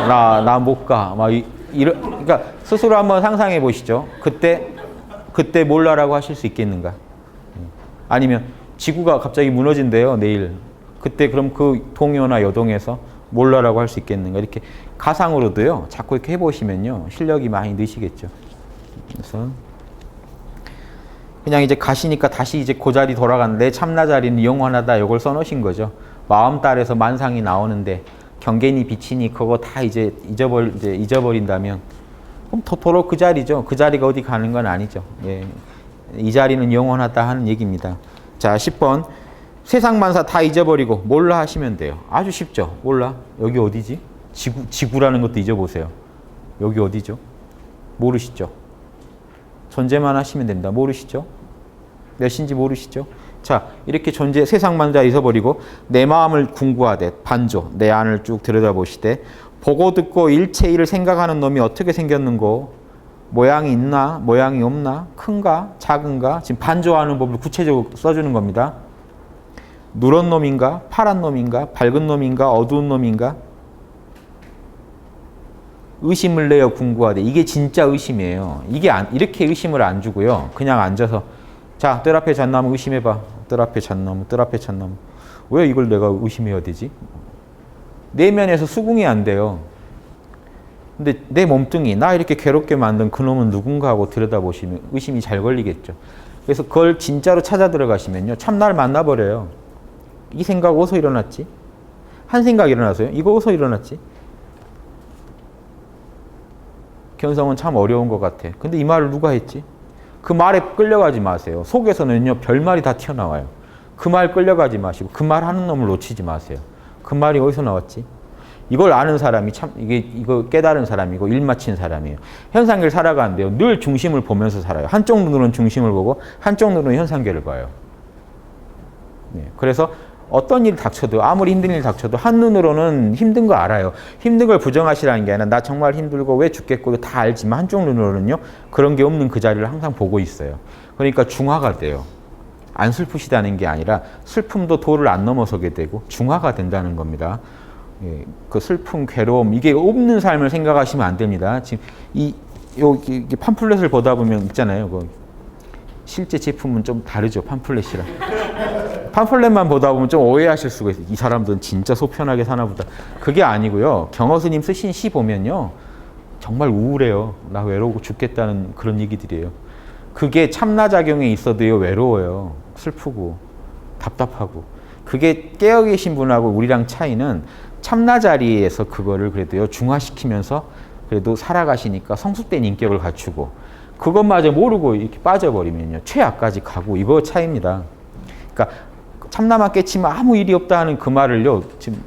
나 못 가. 막 이런, 그러니까 스스로 한번 상상해 보시죠. 그때 몰라라고 하실 수 있겠는가? 아니면 지구가 갑자기 무너진대요, 내일. 그때 그럼 그 동요나 여동에서 몰라라고 할 수 있겠는가? 이렇게 가상으로도요, 자꾸 이렇게 해보시면요, 실력이 많이 느시겠죠. 그래서 그냥 이제 가시니까 다시 이제 그 자리 돌아가는데 참나 자리는 영원하다, 이걸 써놓으신 거죠. 마음 딸에서 만상이 나오는데 경계니 빛이니 그거 다 이제 잊어버린다면 그럼 도로 그 자리죠. 그 자리가 어디 가는 건 아니죠. 예. 이 자리는 영원하다 하는 얘기입니다. 자, 10번. 세상 만사 다 잊어버리고 몰라 하시면 돼요. 아주 쉽죠. 몰라. 여기 어디지? 지구라는 것도 잊어보세요. 여기 어디죠? 모르시죠? 존재만 하시면 됩니다. 모르시죠? 몇인지 모르시죠? 자, 이렇게 세상 만사 잊어버리고 내 마음을 궁구하되 반조, 내 안을 쭉 들여다보시되 보고 듣고 일체 일을 생각하는 놈이 어떻게 생겼는고? 모양이 있나? 모양이 없나? 큰가? 작은가? 지금 반조하는 법을 구체적으로 써주는 겁니다. 누런 놈인가? 파란 놈인가? 밝은 놈인가? 어두운 놈인가? 의심을 내어 궁구하되. 이게 진짜 의심이에요. 이렇게 의심을 안 주고요. 그냥 앉아서 자, 뜰 앞에 잣나무 의심해봐. 뜰 앞에 잣나무, 뜰 앞에 잣나무. 왜 이걸 내가 의심해야 되지? 내면에서 수긍이 안 돼요. 근데 내 몸뚱이, 나 이렇게 괴롭게 만든 그놈은 누군가 하고 들여다보시면 의심이 잘 걸리겠죠. 그래서 그걸 진짜로 찾아 들어가시면요, 참나를 만나버려요. 이 생각 어디서 일어났지? 한 생각 일어나서요? 이거 어디서 일어났지? 견성은 참 어려운 것 같아. 근데 이 말을 누가 했지? 그 말에 끌려가지 마세요. 속에서는요, 별말이 다 튀어나와요. 그 말 끌려가지 마시고 그 말 하는 놈을 놓치지 마세요. 그 말이 어디서 나왔지? 이걸 아는 사람이 이거 깨달은 사람이고 일 마친 사람이에요. 현상계를 살아가는데요, 늘 중심을 보면서 살아요. 한쪽 눈으로는 중심을 보고 한쪽 눈으로는 현상계를 봐요. 네, 그래서 어떤 일이 닥쳐도, 아무리 힘든 일이 닥쳐도 한눈으로는 힘든 거 알아요. 힘든 걸 부정하시라는 게 아니라 나 정말 힘들고 왜 죽겠고 다 알지만 한쪽 눈으로는요, 그런 게 없는 그 자리를 항상 보고 있어요. 그러니까 중화가 돼요. 안 슬프시다는 게 아니라 슬픔도 도를 안 넘어서게 되고 중화가 된다는 겁니다. 예, 그 슬픔, 괴로움, 이게 없는 삶을 생각하시면 안 됩니다. 지금 이 팜플렛을 보다 보면 있잖아요. 실제 제품은 좀 다르죠, 팜플렛이랑. 팜플렛만 보다 보면 좀 오해하실 수가 있어요. 이 사람들은 진짜 속편하게 사나 보다. 그게 아니고요. 경허스님 쓰신 시 보면요, 정말 우울해요. 나 외로우고 죽겠다는 그런 얘기들이에요. 그게 참나작용에 있어도요, 외로워요. 슬프고 답답하고. 그게 깨어 계신 분하고 우리랑 차이는 참나 자리에서 그거를 그래도요, 중화시키면서 그래도 살아가시니까 성숙된 인격을 갖추고, 그것마저 모르고 이렇게 빠져버리면요, 최악까지 가고, 이거 차이입니다. 그러니까 참나만 깨치면 아무 일이 없다 하는 그 말을요, 지금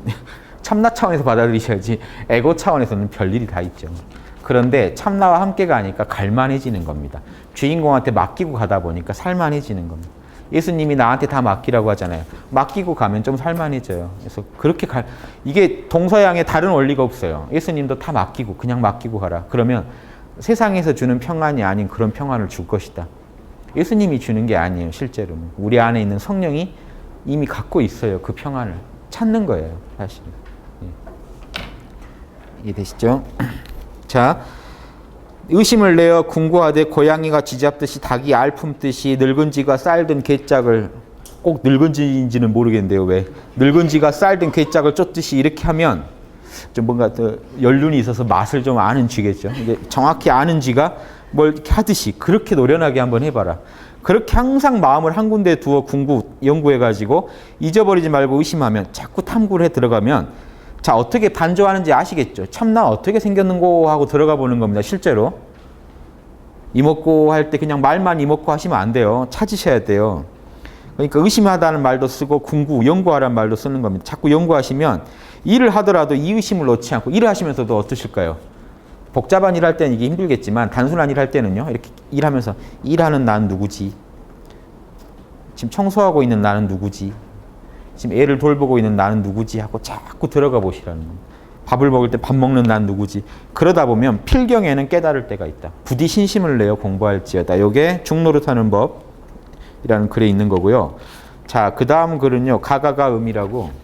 참나 차원에서 받아들이셔야지 에고 차원에서는 별일이 다 있죠. 그런데 참나와 함께 가니까 갈만해지는 겁니다. 주인공한테 맡기고 가다 보니까 살만해지는 겁니다. 예수님이 나한테 다 맡기라고 하잖아요. 맡기고 가면 좀 살만해져요. 그래서 그렇게 이게 동서양에 다른 원리가 없어요. 예수님도 다 맡기고 그냥 맡기고 가라. 그러면 세상에서 주는 평안이 아닌 그런 평안을 줄 것이다. 예수님이 주는 게 아니에요. 실제로는 우리 안에 있는 성령이 이미 갖고 있어요. 그 평안을 찾는 거예요. 사실은. 이해되시죠? 자, 의심을 내어 궁구하되 고양이가 쥐잡듯이 닭이 알 품듯이 늙은 쥐가 쌀든 괴짝을, 꼭 늙은 쥐인지는 모르겠는데요. 왜? 늙은 쥐가 쌀든 괴짝을 쫓듯이 이렇게 하면 좀 뭔가 더 연륜이 있어서 맛을 좀 아는 쥐겠죠. 이게 정확히 아는 쥐가 뭘 이렇게 하듯이 그렇게 노련하게 한번 해봐라. 그렇게 항상 마음을 한 군데에 두어 연구해가지고 잊어버리지 말고 의심하면 자꾸 탐구를 해 들어가면 자 어떻게 반조하는지 아시겠죠? 참나 어떻게 생겼는고 하고 들어가 보는 겁니다. 실제로. 이먹고 할 때 그냥 말만 이먹고 하시면 안 돼요. 찾으셔야 돼요. 그러니까 의심하다는 말도 쓰고 궁구, 연구하라는 말도 쓰는 겁니다. 자꾸 연구하시면 일을 하더라도 이 의심을 놓지 않고 일을 하시면서도 어떠실까요? 복잡한 일 할 때는 이게 힘들겠지만 단순한 일 할 때는요. 이렇게 일하면서 일하는 난 누구지? 지금 청소하고 있는 나는 누구지? 지금 애를 돌보고 있는 나는 누구지? 하고 자꾸 들어가 보시라는 겁니다. 밥을 먹을 때 밥 먹는 난 누구지? 그러다 보면 필경에는 깨달을 때가 있다. 부디 신심을 내어 공부할지어다. 요게 중노릇하는 법이라는 글에 있는 거고요. 자, 그 다음 글은요. 가가가음이라고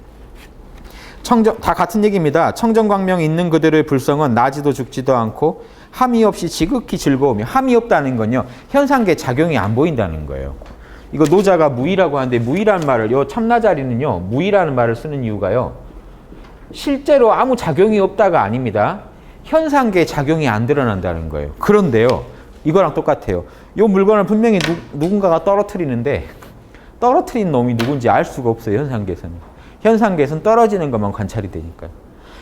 다 같은 얘기입니다. 청정광명 있는 그대로의 불성은 나지도 죽지도 않고 함이 없이 지극히 즐거움이 함이 없다는 건요. 현상계 작용이 안 보인다는 거예요. 이거 노자가 무의라고 하는데 무의라는 말을 요 참나자리는요. 무의라는 말을 쓰는 이유가요. 실제로 아무 작용이 없다가 아닙니다. 현상계에 작용이 안 드러난다는 거예요. 그런데요. 이거랑 똑같아요. 이 물건을 분명히 누군가가 떨어뜨리는데 떨어뜨린 놈이 누군지 알 수가 없어요. 현상계에서는. 현상계에서는 떨어지는 것만 관찰이 되니까요.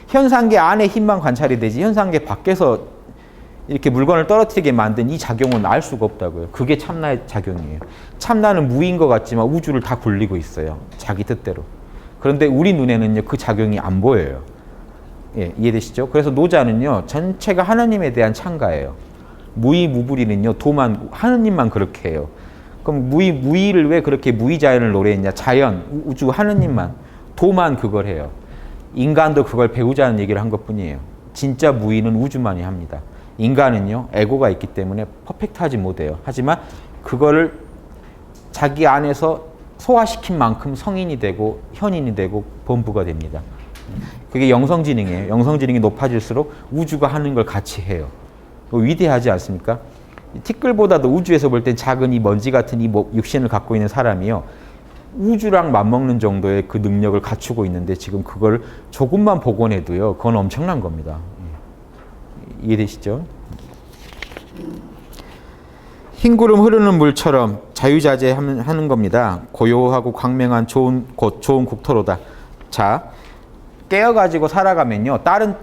현상계 안에 힘만 관찰이 되지 현상계 밖에서 이렇게 물건을 떨어뜨리게 만든 이 작용은 알 수가 없다고요. 그게 참나의 작용이에요. 참나는 무인 것 같지만 우주를 다 굴리고 있어요. 자기 뜻대로. 그런데 우리 눈에는요, 그 작용이 안 보여요. 예, 이해되시죠? 그래서 노자는요, 전체가 하나님에 대한 찬가예요. 무의무불이는요, 하느님만 그렇게 해요. 그럼 무의를 왜 그렇게 무의자연을 노래했냐? 자연, 우주, 하느님만, 도만 그걸 해요. 인간도 그걸 배우자는 얘기를 한 것뿐이에요. 진짜 무의는 우주만이 합니다. 인간은요, 에고가 있기 때문에 퍼펙트하지 못해요. 하지만 그거를 자기 안에서 소화시킨 만큼 성인이 되고 현인이 되고 본부가 됩니다. 그게 영성지능이에요. 영성지능이 높아질수록 우주가 하는 걸 같이 해요. 위대하지 않습니까? 티끌보다도 우주에서 볼 땐 작은 이 먼지 같은 이 육신을 갖고 있는 사람이요. 우주랑 맞먹는 정도의 그 능력을 갖추고 있는데 지금 그걸 조금만 복원해도요. 그건 엄청난 겁니다. 이해되시죠? 흰 구름 흐르는 물처럼 자유자재하는 겁니다. 고요하고 광명한 좋은 곳, 좋은 국토로다. 자, 깨어가지고 살아가면요. 다른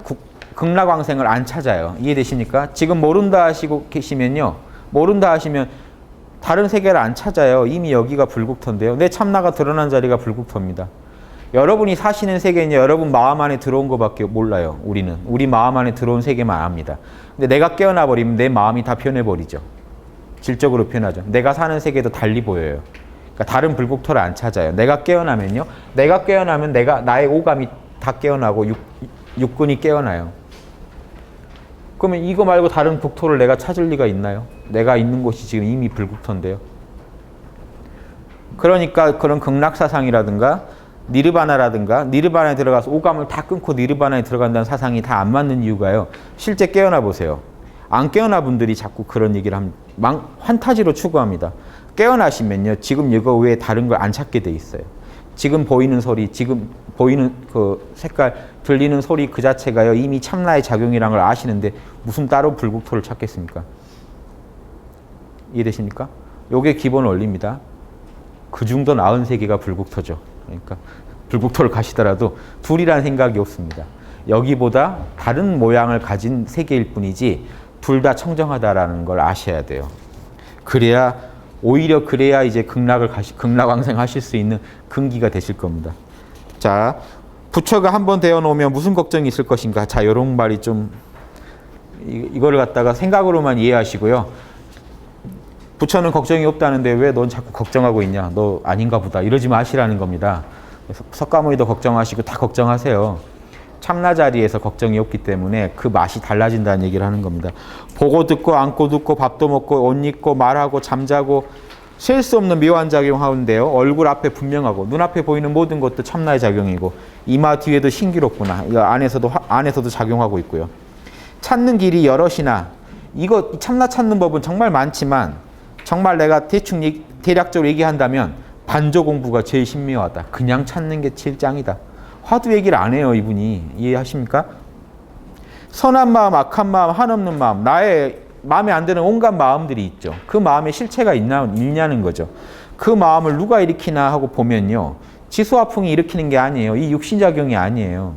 극락왕생을 안 찾아요. 이해되십니까? 지금 모른다 하시고 계시면요. 모른다 하시면 다른 세계를 안 찾아요. 이미 여기가 불국토인데요. 내 참나가 드러난 자리가 불국토입니다. 여러분이 사시는 세계는 여러분 마음 안에 들어온 것밖에 몰라요. 우리는. 우리 마음 안에 들어온 세계만 압니다. 근데 내가 깨어나 버리면 내 마음이 다 변해버리죠. 질적으로 변하죠. 내가 사는 세계도 달리 보여요. 그러니까 다른 불국토를 안 찾아요. 내가 깨어나면요. 내가 깨어나면 나의 오감이 다 깨어나고 육근이 깨어나요. 그러면 이거 말고 다른 국토를 내가 찾을 리가 있나요? 내가 있는 곳이 지금 이미 불국토인데요. 그러니까 그런 극락사상이라든가 니르바나에 들어가서 오감을 다 끊고 니르바나에 들어간다는 사상이 다 안 맞는 이유가요. 실제 깨어나 보세요. 안 깨어나 분들이 자꾸 그런 얘기를 합니다. 환타지로 추구합니다. 깨어나시면요. 지금 이거 외에 다른 걸 안 찾게 돼 있어요. 지금 보이는 소리, 지금 보이는 그 색깔, 들리는 소리 그 자체가요. 이미 참나의 작용이라는 걸 아시는데 무슨 따로 불국토를 찾겠습니까? 이해되십니까? 요게 기본 원리입니다. 그중 더 나은 세계가 불국토죠. 그러니까 불국토를 가시더라도 둘이라는 생각이 없습니다. 여기보다 다른 모양을 가진 세계일 뿐이지 둘 다 청정하다라는 걸 아셔야 돼요. 오히려 그래야 이제 극락왕생 하실 수 있는 근기가 되실 겁니다. 자, 부처가 한번 되어 놓으면 무슨 걱정이 있을 것인가? 자, 요런 말이 좀 이거를 갖다가 생각으로만 이해하시고요. 부처는 걱정이 없다는데 왜 넌 자꾸 걱정하고 있냐? 너 아닌가 보다. 이러지 마시라는 겁니다. 석가모니도 걱정하시고 다 걱정하세요. 참나 자리에서 걱정이 없기 때문에 그 맛이 달라진다는 얘기를 하는 겁니다. 보고 듣고 안고 듣고 밥도 먹고 옷 입고 말하고 잠자고 셀 수 없는 묘한 작용하는데요. 얼굴 앞에 분명하고 눈앞에 보이는 모든 것도 참나의 작용이고 이마 뒤에도 신기롭구나. 이거 안에서도 작용하고 있고요. 찾는 길이 여럿이나 이거 참나 찾는 법은 정말 많지만 정말 내가 대략적으로 얘기한다면 반조 공부가 제일 신묘하다. 그냥 찾는 게 제일 짱이다. 화두 얘기를 안 해요, 이분이. 이해하십니까? 선한 마음, 악한 마음, 한없는 마음. 나의 마음에 안 드는 온갖 마음들이 있죠. 그 마음에 실체가 있냐는 거죠. 그 마음을 누가 일으키나 하고 보면요. 지수화풍이 일으키는 게 아니에요. 이 육신작용이 아니에요.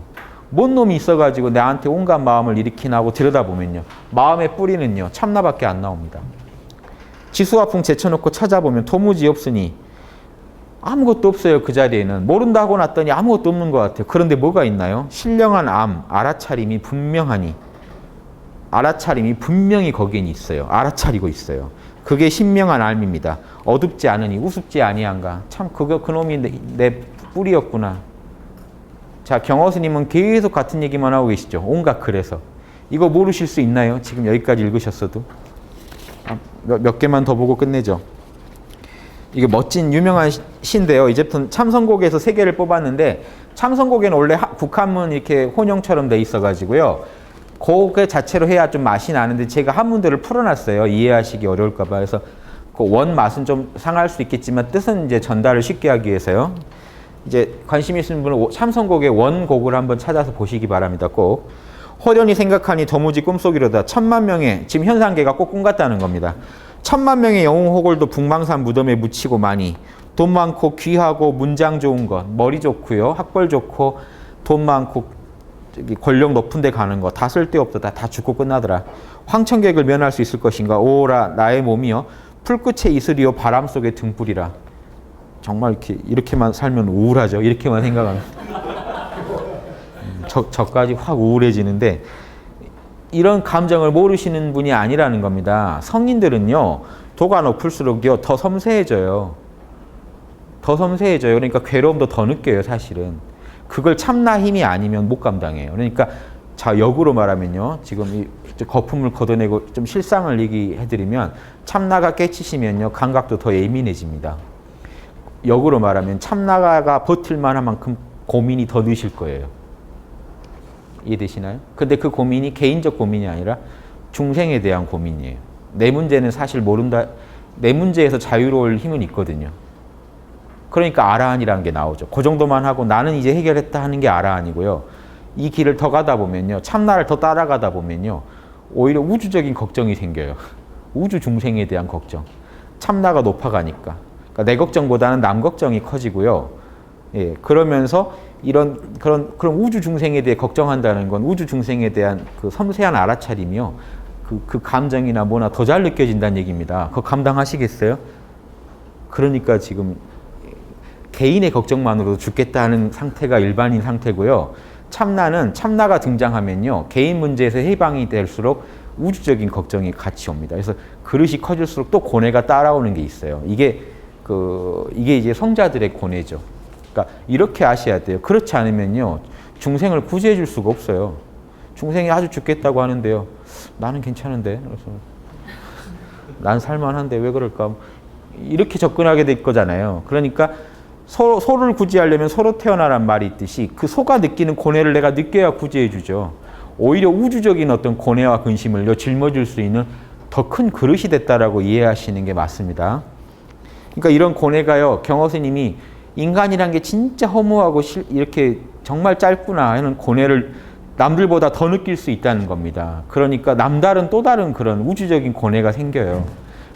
뭔 놈이 있어가지고 나한테 온갖 마음을 일으키나 하고 들여다보면요. 마음의 뿌리는요. 참나밖에 안 나옵니다. 지수화풍 제쳐놓고 찾아보면 도무지 없으니 아무것도 없어요. 그 자리에는. 모른다 하고 났더니 아무것도 없는 것 같아요. 그런데 뭐가 있나요? 신령한 알아차림이 분명하니. 알아차림이 분명히 거기에 있어요. 알아차리고 있어요. 그게 신명한 알미입니다. 어둡지 않으니 우습지 아니한가. 참 그놈이 내 뿌리였구나. 자, 경허 스님은 계속 같은 얘기만 하고 계시죠. 온갖 그래서. 이거 모르실 수 있나요? 지금 여기까지 읽으셨어도. 몇 개만 더 보고 끝내죠. 이게 멋진 유명한 시인데요. 이제부터 참선곡에서 3개를 뽑았는데 참선곡에는 원래 국한문 이렇게 혼용처럼 돼 있어가지고요. 그 자체로 해야 좀 맛이 나는데 제가 한문들을 풀어놨어요. 이해하시기 어려울까 봐. 그래서 그 원 맛은 좀 상할 수 있겠지만 뜻은 이제 전달을 쉽게 하기 위해서요. 이제 관심 있으신 분은 참선곡의 원곡을 한번 찾아서 보시기 바랍니다. 꼭. 호련히 생각하니 도무지 꿈속이로다. 10,000,000명의 지금 현상계가 꼭 꿈 같다는 겁니다. 10,000,000명의 영웅호골도 북망산 무덤에 묻히고 마니 돈 많고 귀하고 문장 좋은 것 머리 좋고요 학벌 좋고 돈 많고 권력 높은 데 가는 거 다 쓸데없다. 다 죽고 끝나더라. 황천객을 면할 수 있을 것인가. 오라 나의 몸이여 풀끝의 이슬이요 바람 속의 등불이라. 정말 이렇게만 살면 우울하죠. 이렇게만 생각하면 저까지 확 우울해지는데 이런 감정을 모르시는 분이 아니라는 겁니다. 성인들은요. 도가 높을수록요. 더 섬세해져요. 더 섬세해져요. 그러니까 괴로움도 더 느껴요. 사실은. 그걸 참나 힘이 아니면 못 감당해요. 그러니까 자 역으로 말하면요. 지금 이 거품을 걷어내고 좀 실상을 얘기해드리면 참나가 깨치시면요. 감각도 더 예민해집니다. 역으로 말하면 참나가 버틸 만한 만큼 고민이 더 느실 거예요. 이해되시나요? 근데 그 고민이 개인적 고민이 아니라 중생에 대한 고민이에요. 내 문제는 사실 모른다. 내 문제에서 자유로울 힘은 있거든요. 그러니까 아라한이라는 게 나오죠. 그 정도만 하고 나는 이제 해결했다 하는 게 아라한이고요. 이 길을 더 가다 보면요. 참나를 더 따라가다 보면요. 오히려 우주적인 걱정이 생겨요. 우주 중생에 대한 걱정. 참나가 높아가니까. 그러니까 내 걱정보다는 남 걱정이 커지고요. 예, 그러면서 그런 우주 중생에 대해 걱정한다는 건 우주 중생에 대한 그 섬세한 알아차림이요. 그 감정이나 뭐나 더 잘 느껴진다는 얘기입니다. 그거 감당하시겠어요? 그러니까 지금 개인의 걱정만으로도 죽겠다는 상태가 일반인 상태고요. 참나가 등장하면요. 개인 문제에서 해방이 될수록 우주적인 걱정이 같이 옵니다. 그래서 그릇이 커질수록 또 고뇌가 따라오는 게 있어요. 이게 이제 성자들의 고뇌죠. 그러니까 이렇게 아셔야 돼요. 그렇지 않으면요. 중생을 구제해 줄 수가 없어요. 중생이 아주 죽겠다고 하는데요. 나는 괜찮은데. 그래서 난 살만한데 왜 그럴까? 이렇게 접근하게 될 거잖아요. 그러니까 소를 구제하려면 소로 태어나란 말이 있듯이 그 소가 느끼는 고뇌를 내가 느껴야 구제해 주죠. 오히려 우주적인 어떤 고뇌와 근심을 짊어질 수 있는 더 큰 그릇이 됐다라고 이해하시는 게 맞습니다. 그러니까 이런 고뇌가요. 경허 스님이 인간이란 게 진짜 허무하고 이렇게 정말 짧구나 하는 고뇌를 남들보다 더 느낄 수 있다는 겁니다. 그러니까 남다른 또 다른 그런 우주적인 고뇌가 생겨요.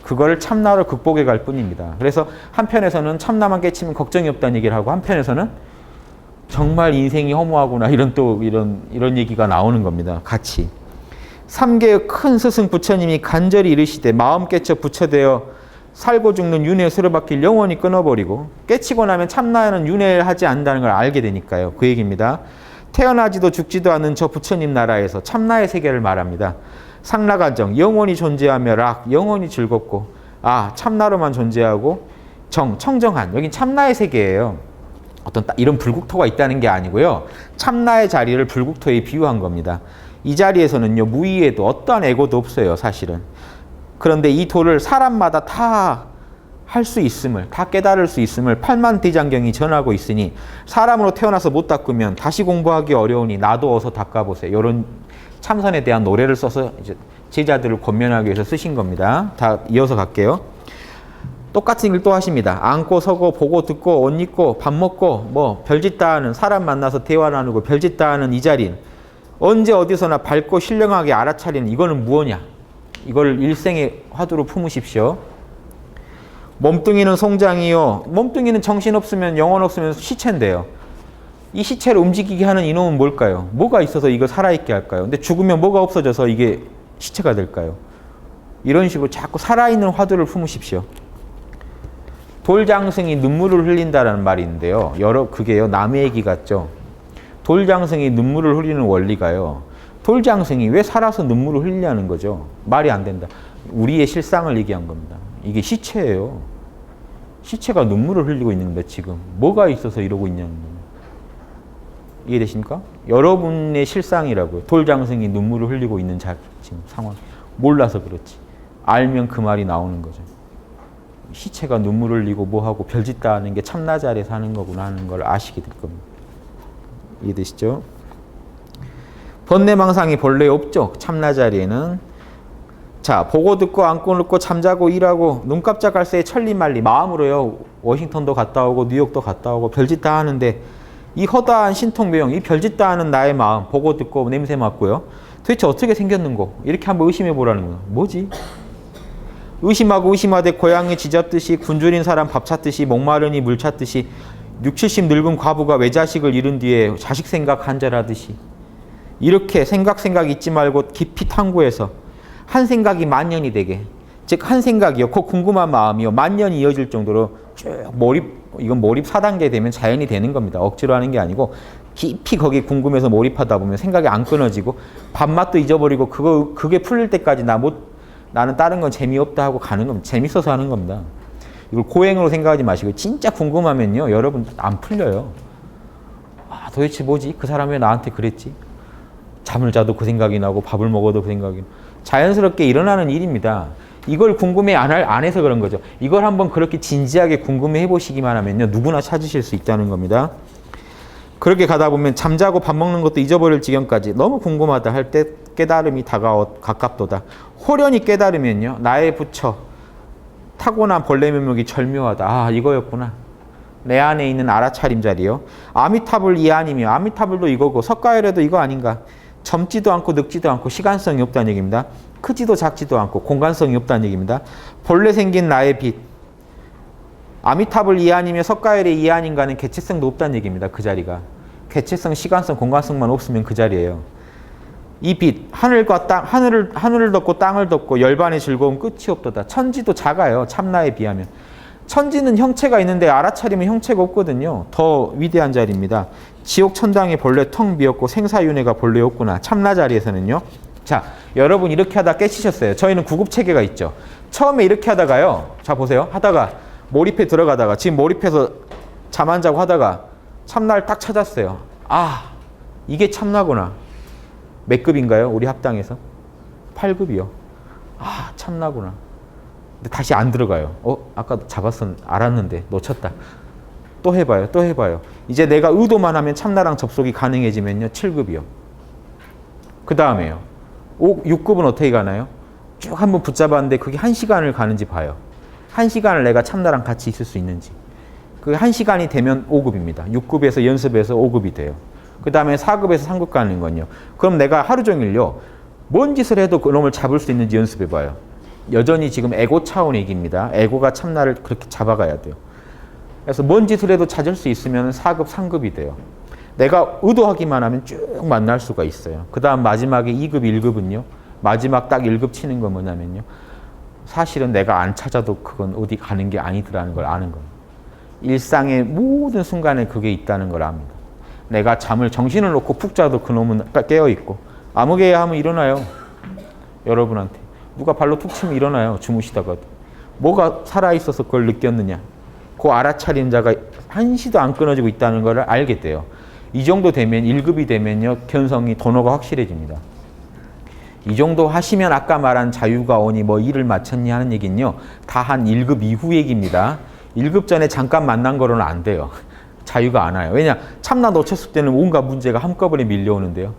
그거를 참나로 극복해 갈 뿐입니다. 그래서 한편에서는 참나만 깨치면 걱정이 없다는 얘기를 하고 한편에서는 정말 인생이 허무하구나 이런 얘기가 나오는 겁니다. 같이. 3계의 큰 스승 부처님이 간절히 이르시되 마음 깨쳐 부처되어 살고 죽는 윤회 수레바퀴를 영원히 끊어버리고 깨치고 나면 참나는 윤회를 하지 않는다는 걸 알게 되니까요. 그 얘기입니다. 태어나지도 죽지도 않은 저 부처님 나라에서 참나의 세계를 말합니다. 상라간정, 영원히 존재하며 락, 영원히 즐겁고 참나로만 존재하고 청정한, 여긴 참나의 세계예요. 어떤 이런 불국토가 있다는 게 아니고요. 참나의 자리를 불국토에 비유한 겁니다. 이 자리에서는요. 무의에도 어떠한 애고도 없어요. 사실은. 그런데 이 도를 사람마다 다 할 수 있음을, 다 깨달을 수 있음을 팔만대장경이 전하고 있으니 사람으로 태어나서 못 닦으면 다시 공부하기 어려우니 나도 어서 닦아보세요. 이런 참선에 대한 노래를 써서 이제 제자들을 권면하기 위해서 쓰신 겁니다. 다 이어서 갈게요. 똑같은 일 또 하십니다. 앉고 서고 보고 듣고 옷 입고 밥 먹고 뭐 별짓 다 하는 사람 만나서 대화 나누고 별짓 다 하는 이 자리는 언제 어디서나 밝고 신령하게 알아차리는 이거는 무엇이냐? 이걸 일생의 화두로 품으십시오. 몸뚱이는 송장이요. 몸뚱이는 정신 없으면 영혼 없으면 시체인데요. 이 시체를 움직이게 하는 이놈은 뭘까요? 뭐가 있어서 이걸 살아있게 할까요? 근데 죽으면 뭐가 없어져서 이게 시체가 될까요? 이런 식으로 자꾸 살아있는 화두를 품으십시오. 돌장승이 눈물을 흘린다라는 말이 있는데요. 그게요, 남의 얘기 같죠? 돌장승이 눈물을 흘리는 원리가요. 돌장승이 왜 살아서 눈물을 흘리냐는 거죠. 말이 안 된다. 우리의 실상을 얘기한 겁니다. 이게 시체예요. 시체가 눈물을 흘리고 있는데 지금 뭐가 있어서 이러고 있냐는 거예요. 이해되십니까? 여러분의 실상이라고요. 돌장승이 눈물을 흘리고 있는 지금 상황. 몰라서 그렇지. 알면 그 말이 나오는 거죠. 시체가 눈물을 흘리고 뭐하고 별짓다 하는 게 참나자 아래서 하는 거구나 하는 걸 아시게 될 겁니다. 이해되시죠? 번뇌망상이 본래 없죠. 참나자리에는. 자, 보고 듣고 안고 눕고 잠자고 일하고 눈 깜짝할 새에 천리말리 마음으로요. 워싱턴도 갔다 오고 뉴욕도 갔다 오고 별짓 다 하는데 이 허다한 신통묘용, 이 별짓 다 하는 나의 마음 보고 듣고 냄새 맡고요. 도대체 어떻게 생겼는고? 이렇게 한번 의심해 보라는 거야. 뭐지? 의심하고 의심하되 고양이 짖었듯이 굶주린 사람 밥 찾듯이 목마르니 물 찾듯이 60, 70 늙은 과부가 외자식을 잃은 뒤에 자식 생각 한절하듯이 이렇게 생각 잊지 말고 깊이 탐구해서 한 생각이 만년이 되게, 즉 한 생각이요, 그 궁금한 마음이요, 만년이 이어질 정도로 쭉 이건 몰입 4단계 되면 자연이 되는 겁니다. 억지로 하는 게 아니고 깊이 거기 궁금해서 몰입하다 보면 생각이 안 끊어지고 밥맛도 잊어버리고 그게 풀릴 때까지 나는 다른 건 재미없다 하고 가는 겁니다. 재밌어서 하는 겁니다. 이걸 고행으로 생각하지 마시고 진짜 궁금하면요, 여러분 안 풀려요. 아, 도대체 뭐지? 그 사람 왜 나한테 그랬지? 잠을 자도 그 생각이 나고 밥을 먹어도 그 생각이 나고 자연스럽게 일어나는 일입니다. 이걸 궁금해 안 해서 그런 거죠. 이걸 한번 그렇게 진지하게 궁금해 해보시기만 하면요, 누구나 찾으실 수 있다는 겁니다. 그렇게 가다 보면 잠자고 밥 먹는 것도 잊어버릴 지경까지 너무 궁금하다 할 때 깨달음이 가깝도다. 호련히 깨달으면요, 나의 부처 타고난 본래 면목이 절묘하다. 아, 이거였구나. 내 안에 있는 알아차림 자리요. 아미타불 이 아니며, 아미타불도 이거고 석가열에도 이거 아닌가. 젊지도 않고 늙지도 않고 시간성이 없다는 얘기입니다. 크지도 작지도 않고 공간성이 없다는 얘기입니다. 본래 생긴 나의 빛. 아미타불 이 아니며 석가열의 이 아닌가는 개체성도 없다는 얘기입니다. 그 자리가. 개체성, 시간성, 공간성만 없으면 그 자리예요. 이 빛, 하늘과 땅, 하늘을 덮고 땅을 덮고 열반의 즐거움 끝이 없도다. 천지도 작아요. 참나에 비하면. 천지는 형체가 있는데 알아차리면 형체가 없거든요. 더 위대한 자리입니다. 지옥 천당이 본래 텅 비었고 생사윤회가 본래 없구나. 참나 자리에서는요. 자, 여러분 이렇게 하다 깨치셨어요. 저희는 구급체계가 있죠. 처음에 이렇게 하다가요. 자, 보세요. 하다가 몰입해 들어가다가 지금 몰입해서 잠 안 자고 하다가 참나를 딱 찾았어요. 아, 이게 참나구나. 몇 급인가요? 우리 합당에서? 8급이요. 아, 참나구나. 근데 다시 안 들어가요. 아까 알았는데 놓쳤다. 또 해봐요. 또 해봐요. 이제 내가 의도만 하면 참나랑 접속이 가능해지면요. 7급이요. 그 다음에요. 6급은 어떻게 가나요? 쭉 한번 붙잡았는데 그게 1시간을 가는지 봐요. 1시간을 내가 참나랑 같이 있을 수 있는지. 그 1시간이 되면 5급입니다. 6급에서 연습해서 5급이 돼요. 그 다음에 4급에서 3급 가는 건요. 그럼 내가 하루 종일요, 뭔 짓을 해도 그놈을 잡을 수 있는지 연습해봐요. 여전히 지금 에고 차원의 얘기입니다. 에고가 참나를 그렇게 잡아가야 돼요. 그래서 뭔 짓을 해도 찾을 수 있으면 4급, 3급이 돼요. 내가 의도하기만 하면 쭉 만날 수가 있어요. 그 다음 마지막에 2급, 1급은요. 마지막 딱 1급 치는 건 뭐냐면요. 사실은 내가 안 찾아도 그건 어디 가는 게 아니더라는 걸 아는 거예요. 일상의 모든 순간에 그게 있다는 걸 압니다. 내가 정신을 놓고 푹 자도 그놈은 깨어있고 아무개야 하면 일어나요. 여러분한테. 누가 발로 툭 치면 일어나요. 주무시다가도. 뭐가 살아있어서 그걸 느꼈느냐. 그 알아차린 자가 한시도 안 끊어지고 있다는 걸 알게 돼요. 이 정도 되면 1급이 되면요. 견성이 도노가 확실해집니다. 이 정도 하시면 아까 말한 자유가 오니 뭐 일을 마쳤니 하는 얘기는요. 다 한 1급 이후 얘기입니다. 1급 전에 잠깐 만난 거로는 안 돼요. 자유가 안 와요. 왜냐? 참나 놓쳤을 때는 온갖 문제가 한꺼번에 밀려오는데요.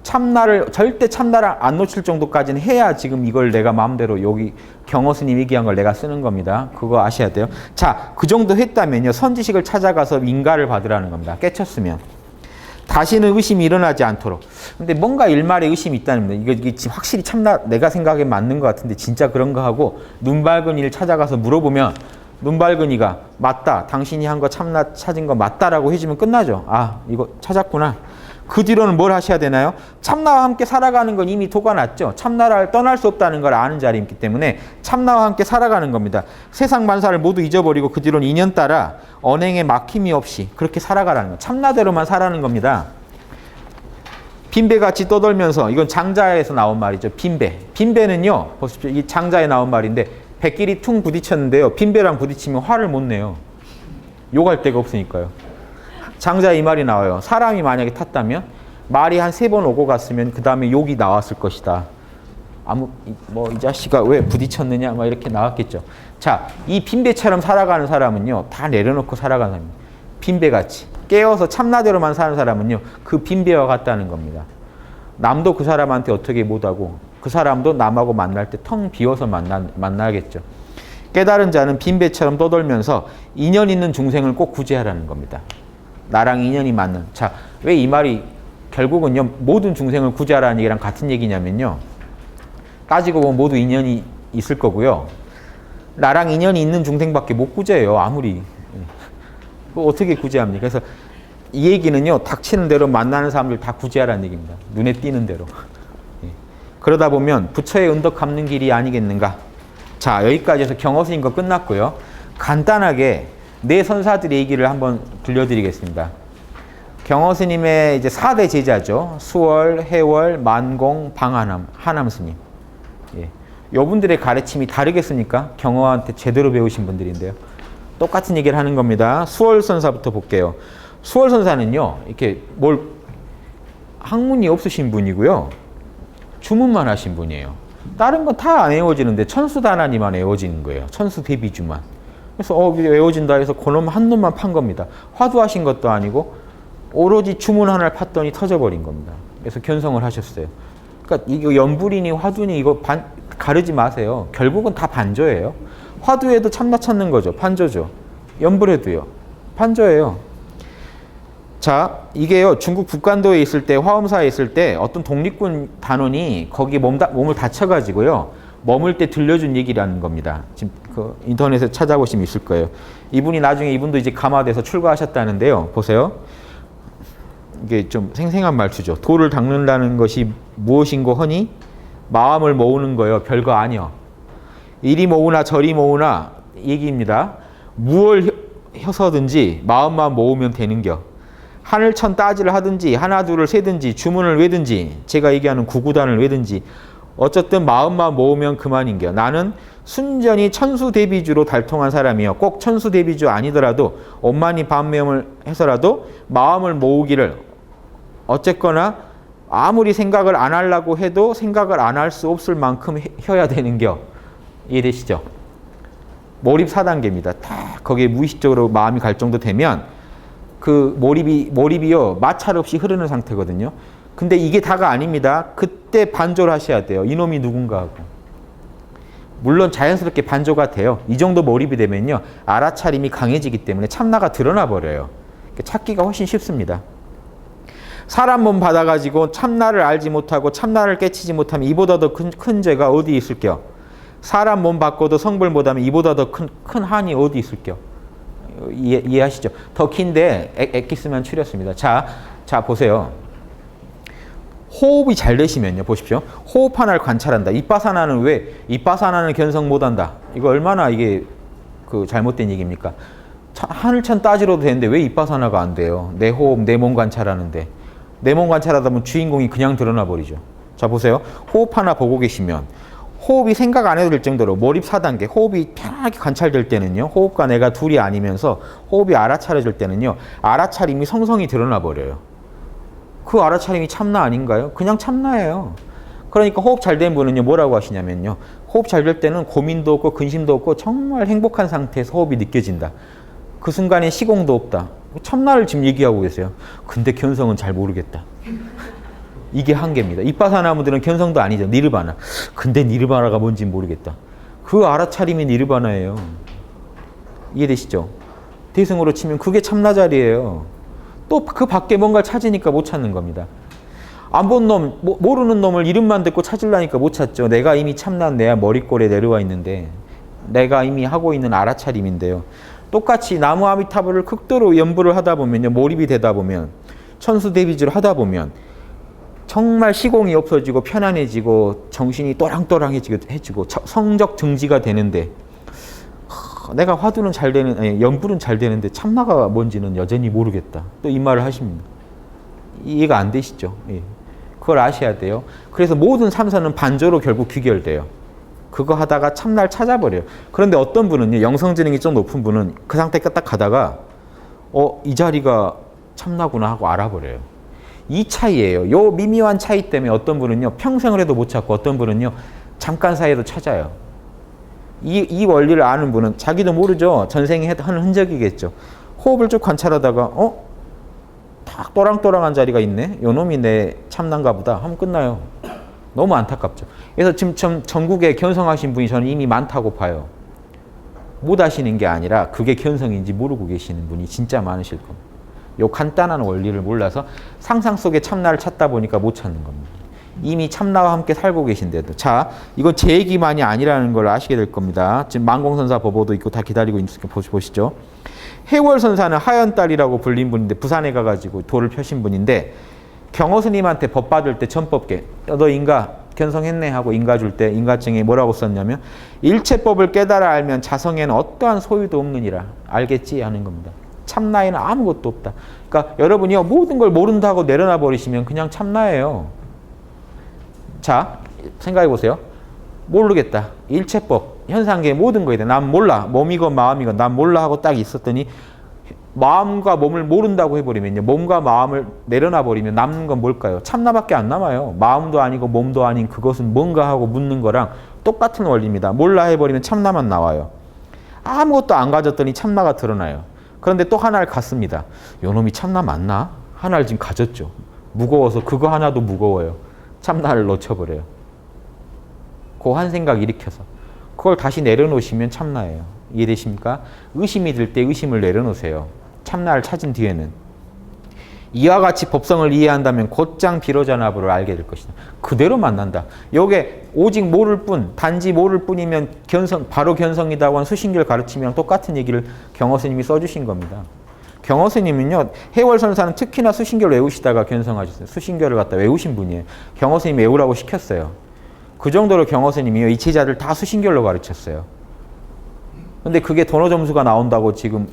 절대 참나를 안 놓칠 정도까지는 해야 지금 이걸 내가 마음대로 여기 경허스님 얘기한 걸 내가 쓰는 겁니다. 그거 아셔야 돼요. 자, 그 정도 했다면요. 선지식을 찾아가서 인가를 받으라는 겁니다. 깨쳤으면. 다시는 의심이 일어나지 않도록. 근데 뭔가 일말의 의심이 있다는 겁니다. 이게 지금 확실히 참나 내가 생각에 맞는 것 같은데 진짜 그런가 하고 눈 밝은 이를 찾아가서 물어보면 눈 밝은 이가 맞다. 당신이 한 거 참나 찾은 거 맞다라고 해주면 끝나죠. 아, 이거 찾았구나. 그 뒤로는 뭘 하셔야 되나요? 참나와 함께 살아가는 건 이미 도가 났죠. 참나를 떠날 수 없다는 걸 아는 자리이기 때문에 참나와 함께 살아가는 겁니다. 세상 만사를 모두 잊어버리고 그 뒤로는 인연 따라 언행에 막힘이 없이 그렇게 살아가라는 거예요. 참나대로만 살아가는 겁니다. 빈배같이 떠돌면서, 이건 장자에서 나온 말이죠. 빈배. 빈배는요, 보십시오. 이 장자에 나온 말인데 백길이 퉁 부딪혔는데요. 빈배랑 부딪히면 화를 못 내요. 욕할 데가 없으니까요. 장자에 이 말이 나와요. 사람이 만약에 탔다면 말이 한 3번 오고 갔으면 그 다음에 욕이 나왔을 것이다. 이 자식아 왜 부딪혔느냐 막 이렇게 나왔겠죠. 자, 이 빈배처럼 살아가는 사람은요, 다 내려놓고 살아가는 사람입니다. 빈배같이 깨어서 참나대로만 사는 사람은요, 그 빈배와 같다는 겁니다. 남도 그 사람한테 어떻게 못하고 그 사람도 남하고 만날 때 텅 비워서 만나겠죠. 깨달은 자는 빈배처럼 떠돌면서 인연 있는 중생을 꼭 구제하라는 겁니다. 나랑 인연이 맞는. 자, 왜 이 말이 결국은요, 모든 중생을 구제하라는 얘기랑 같은 얘기냐면요, 따지고 보면 모두 인연이 있을 거고요, 나랑 인연이 있는 중생밖에 못 구제해요. 아무리. 어떻게 구제합니까? 그래서 이 얘기는요, 닥치는 대로 만나는 사람들 다 구제하라는 얘기입니다. 눈에 띄는 대로. 그러다 보면 부처의 은덕 갚는 길이 아니겠는가. 자, 여기까지 해서 경허스님 거 끝났고요. 간단하게 네 선사들의 얘기를 한번 들려드리겠습니다. 경허스님의 이제 4대 제자죠. 수월, 해월, 만공, 방하남, 하남스님. 예. 요분들의 가르침이 다르겠습니까? 경허한테 제대로 배우신 분들인데요. 똑같은 얘기를 하는 겁니다. 수월 선사부터 볼게요. 수월 선사는요, 이렇게 학문이 없으신 분이고요, 주문만 하신 분이에요. 다른 건 다 안 외워지는데 천수다나니만 외워지는 거예요. 천수대비주만. 그래서 외워진다 해서 그놈 한 놈만 판 겁니다. 화두하신 것도 아니고 오로지 주문 하나를 팠더니 터져버린 겁니다. 그래서 견성을 하셨어요. 그러니까 이거 연불이니 화두니 이거 가르지 마세요. 결국은 다 반조예요. 화두에도 참나 찾는 거죠. 반조죠. 연불에도요. 반조예요. 자, 이게요, 중국 북간도에 있을 때, 화엄사에 있을 때 어떤 독립군 단원이 거기 몸을 다쳐가지고요, 머물 때 들려준 얘기라는 겁니다. 지금 그 인터넷에 찾아보시면 있을 거예요. 나중에 이분도 이제 감화돼서 출가하셨다는데요. 보세요. 이게 좀 생생한 말투죠. 도를 닦는다는 것이 무엇인고 허니 마음을 모으는 거요. 별거 아니요. 이리 모으나 저리 모으나 얘기입니다. 무얼 해서든지 마음만 모으면 되는겨. 하늘천 따지를 하든지 하나 둘을 세든지 주문을 외든지 제가 얘기하는 구구단을 외든지 어쨌든 마음만 모으면 그만인겨. 나는 순전히 천수대비주로 달통한 사람이요. 꼭 천수대비주 아니더라도 엄만히 반매음을 해서라도 마음을 모으기를 어쨌거나 아무리 생각을 안 하려고 해도 생각을 안 할 수 없을 만큼 해야 되는겨. 이해되시죠? 몰입 4단계입니다. 다 거기에 무의식적으로 마음이 갈 정도 되면 그 몰입이요, 마찰 없이 흐르는 상태거든요. 근데 이게 다가 아닙니다. 그때 반조를 하셔야 돼요. 이놈이 누군가 하고. 물론 자연스럽게 반조가 돼요. 이 정도 몰입이 되면요, 알아차림이 강해지기 때문에 참나가 드러나 버려요. 찾기가 훨씬 쉽습니다. 사람 몸 받아가지고 참나를 알지 못하고 참나를 깨치지 못하면 이보다 더 큰 죄가 어디 있을겨? 사람 몸 받고도 성불 못하면 이보다 더 큰 한이 어디 있을겨? 이해하시죠? 더 긴데 엑기스만 추렸습니다. 자 보세요. 호흡이 잘 되시면요, 보십시오. 호흡 하나를 관찰한다. 이빠사나는 왜 이빠사나는 견성 못한다. 이거 얼마나 이게 그 잘못된 얘기입니까? 하늘천 따지러도 되는데 왜 이빠사나가 안 돼요? 내 호흡, 내 몸 관찰하는데. 내 몸 관찰하다 보면 주인공이 그냥 드러나 버리죠. 자 보세요. 호흡 하나 보고 계시면 호흡이 생각 안 해도 될 정도로 몰입 4단계, 호흡이 편하게 관찰될 때는요, 호흡과 내가 둘이 아니면서 호흡이 알아차려질 때는요, 알아차림이 성성이 드러나 버려요. 그 알아차림이 참나 아닌가요? 그냥 참나예요. 그러니까 호흡 잘 된 분은요, 뭐라고 하시냐면요, 호흡 잘 될 때는 고민도 없고 근심도 없고 정말 행복한 상태에서 호흡이 느껴진다. 그 순간에 시공도 없다. 참나를 지금 얘기하고 계세요. 근데 견성은 잘 모르겠다. 이게 한계입니다. 이빠사나무들은 견성도 아니죠. 니르바나. 근데 니르바나가 뭔지 모르겠다. 그 알아차림이 니르바나예요. 이해되시죠? 대승으로 치면 그게 참나 자리예요. 또 그 밖에 뭔가를 찾으니까 못 찾는 겁니다. 안 본 놈, 모르는 놈을 이름만 듣고 찾으려니까 못 찾죠. 내가 이미 참난 내 머릿골에 내려와 있는데 내가 이미 하고 있는 알아차림인데요. 똑같이 나무 아미타불을 극도로 연부를 하다 보면요. 몰입이 되다 보면 천수대비주를 하다 보면 정말 시공이 없어지고 편안해지고 정신이 또랑또랑해지고 성적 증지가 되는데 내가 화두는 잘 되는, 아니, 연불은 잘 되는데 참나가 뭔지는 여전히 모르겠다. 또 이 말을 하십니다. 이해가 안 되시죠? 예. 그걸 아셔야 돼요. 그래서 모든 삼선은 반조로 결국 귀결돼요. 그거 하다가 참나를 찾아버려요. 그런데 어떤 분은요, 영성지능이 좀 높은 분은 그 상태 딱 가다가 이 자리가 참나구나 하고 알아버려요. 이 차이예요. 요 미묘한 차이 때문에 어떤 분은요, 평생을 해도 못 찾고 어떤 분은요, 잠깐 사이에도 찾아요. 이 원리를 아는 분은 자기도 모르죠. 전생에 하는 흔적이겠죠. 호흡을 쭉 관찰하다가 딱 또랑또랑한 자리가 있네. 요 놈이 내 참난가 보다 하면 끝나요. 너무 안타깝죠. 그래서 지금 전국에 견성하신 분이 저는 이미 많다고 봐요. 못 아시는 게 아니라 그게 견성인지 모르고 계시는 분이 진짜 많으실 겁니다. 요 간단한 원리를 몰라서 상상 속에 참나를 찾다 보니까 못 찾는 겁니다. 이미 참나와 함께 살고 계신데도. 자, 이건 제 얘기만이 아니라는 걸 아시게 될 겁니다. 지금 만공선사 법어도 있고 다 기다리고 있으니까 보시죠. 해월선사는 하연딸이라고 불린 분인데 부산에 가가지고 도를 펴신 분인데 경허스님한테 법 받을 때 천법계 너 인가 견성했네 하고 인가 줄 때 인가증에 뭐라고 썼냐면 일체법을 깨달아 알면 자성에는 어떠한 소유도 없느니라. 알겠지? 하는 겁니다. 참나에는 아무것도 없다. 그러니까 여러분이요 모든 걸 모른다고 내려놔 버리시면 그냥 참나예요. 자, 생각해 보세요. 모르겠다. 일체법, 현상계의 모든 거에 대해 난 몰라. 몸이건 마음이건 난 몰라 하고 딱 있었더니 마음과 몸을 모른다고 해버리면요. 몸과 마음을 내려놔 버리면 남는 건 뭘까요? 참나밖에 안 남아요. 마음도 아니고 몸도 아닌 그것은 뭔가 하고 묻는 거랑 똑같은 원리입니다. 몰라 해버리면 참나만 나와요. 아무것도 안 가졌더니 참나가 드러나요. 그런데 또 하나를 갖습니다. 요놈이 참나 맞나? 하나를 지금 가졌죠. 무거워서 그거 하나도 무거워요. 참나를 놓쳐버려요. 그 한 생각 일으켜서. 그걸 다시 내려놓으시면 참나예요. 이해되십니까? 의심이 들 때 의심을 내려놓으세요. 참나를 찾은 뒤에는. 이와 같이 법성을 이해한다면 곧장 비로자나부를 알게 될 것이다. 그대로 만난다. 요게 오직 모를 뿐, 단지 모를 뿐이면 바로 견성이다고 한 수신결 가르침이랑 똑같은 얘기를 경허스님이 써주신 겁니다. 경허스님은요, 해월선사는 특히나 수신결 외우시다가 견성하셨어요. 수신결을 갖다 외우신 분이에요. 경허스님 외우라고 시켰어요. 그 정도로 경허스님이요, 이 제자들 다 수신결로 가르쳤어요. 근데 그게 도너 점수가 나온다고 지금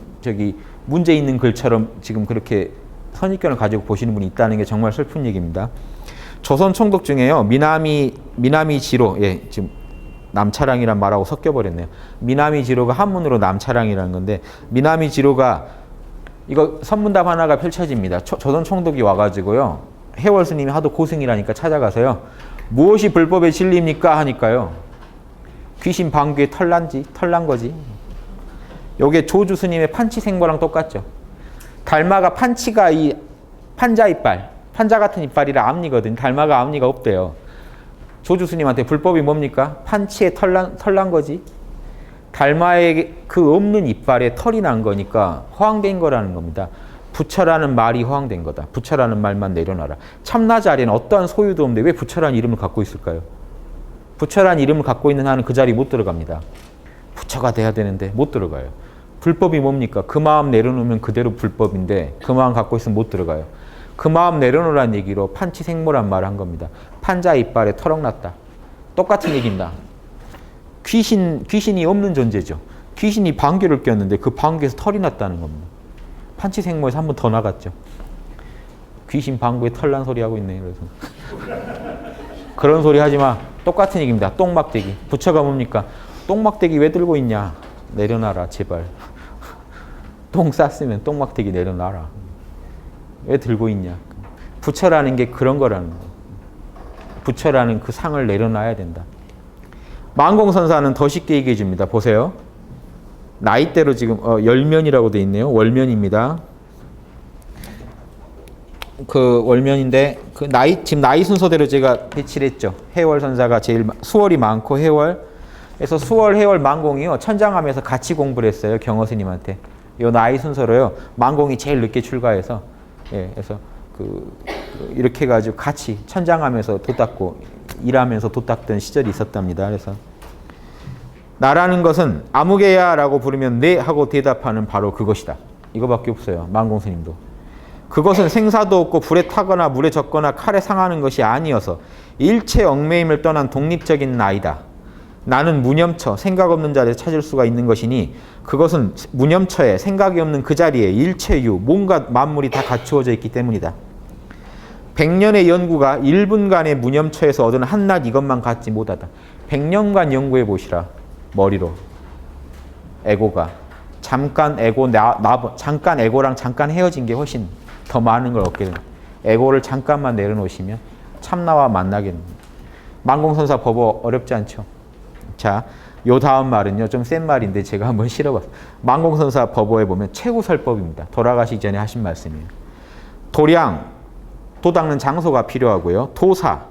문제 있는 글처럼 지금 그렇게 선입견을 가지고 보시는 분이 있다는 게 정말 슬픈 얘기입니다. 조선 총독 중에요, 미나미지로, 예, 지금 남차량이란 말하고 섞여버렸네요. 미나미지로가 한문으로 남차량이라는 건데, 미나미지로가 이거 선문답 하나가 펼쳐집니다. 조선 총독이 와가지고요, 해월 스님이 하도 고승이라니까 찾아가서요, 무엇이 불법의 진리입니까? 하니까요, 귀신 방귀에 털난 거지. 요게 조주 스님의 판치 생모랑 똑같죠. 달마가 판치가 이 판자 이빨, 판자 같은 이빨이라 앞니거든. 달마가 앞니가 없대요. 조주 스님한테 불법이 뭡니까? 판치에 털난 거지. 달마의 그 없는 이빨에 털이 난 거니까 허황된 거라는 겁니다. 부처라는 말이 허황된 거다. 부처라는 말만 내려놔라. 참나 자리에는 어떠한 소유도 없는데 왜 부처라는 이름을 갖고 있을까요? 부처라는 이름을 갖고 있는 한은 그 자리 못 들어갑니다. 부처가 돼야 되는데 못 들어가요. 불법이 뭡니까? 그 마음 내려놓으면 그대로 불법인데 그 마음 갖고 있으면 못 들어가요. 그 마음 내려놓으라는 얘기로 판치생모란 말을 한 겁니다. 판자 이빨에 털어놨다. 똑같은 얘기입니다. 귀신이 없는 존재죠. 귀신이 방귀를 꼈는데 그 방귀에서 털이 났다는 겁니다. 판치생모에서 한 번 더 나갔죠. 귀신 방귀에 털난 소리 하고 있네. 그래서 그런 소리 하지 마. 똑같은 얘기입니다. 똥막대기. 부처가 뭡니까? 똥막대기 왜 들고 있냐? 내려놔라 제발. 똥 쌌으면 똥막대기 내려놔라. 왜 들고 있냐? 부처라는 게 그런 거라는 거예요. 부처라는 그 상을 내려놔야 된다. 만공선사는 더 쉽게 얘기해 줍니다. 보세요. 나이대로 지금 열면이라고 돼 있네요. 월면입니다. 그 월면인데 그 지금 나이 순서대로 제가 배치를 했죠. 해월선사가 제일 수월이 많고 해월. 그래서 수월, 해월, 만공이요. 천장함에서 같이 공부를 했어요. 경허스님한테. 요 나이 순서로요. 만공이 제일 늦게 출가해서 예, 그래서 이렇게 해가지고 같이 천장하면서 도 닦고 일하면서 도 닦던 시절이 있었답니다. 그래서 나라는 것은 아무개야라고 부르면 네 하고 대답하는 바로 그것이다. 이거밖에 없어요. 만공스님도. 그것은 생사도 없고 불에 타거나 물에 젖거나 칼에 상하는 것이 아니어서 일체 얽매임을 떠난 독립적인 나이다. 나는 무념처, 생각 없는 자리에 찾을 수가 있는 것이니 그것은 무념처에 생각이 없는 그 자리에 일체유, 뭔가 만물이 다 갖추어져 있기 때문이다. 100년의 연구가 1분간의 무념처에서 얻은 한낱 이것만 갖지 못하다. 100년간 연구해 보시라. 머리로. 에고가. 잠깐 에고, 잠깐 에고랑 잠깐 헤어진 게 훨씬 더 많은 걸 얻게 됩니다. 에고를 잠깐만 내려놓으시면 참나와 만나게 됩니다. 만공선사 법어 어렵지 않죠? 자, 요 다음 말은요, 좀 센 말인데 제가 한번 실어봤어요. 만공선사 법어에 보면 최후설법입니다. 돌아가시기 전에 하신 말씀이에요. 도량, 도 닦는 장소가 필요하고요. 도사,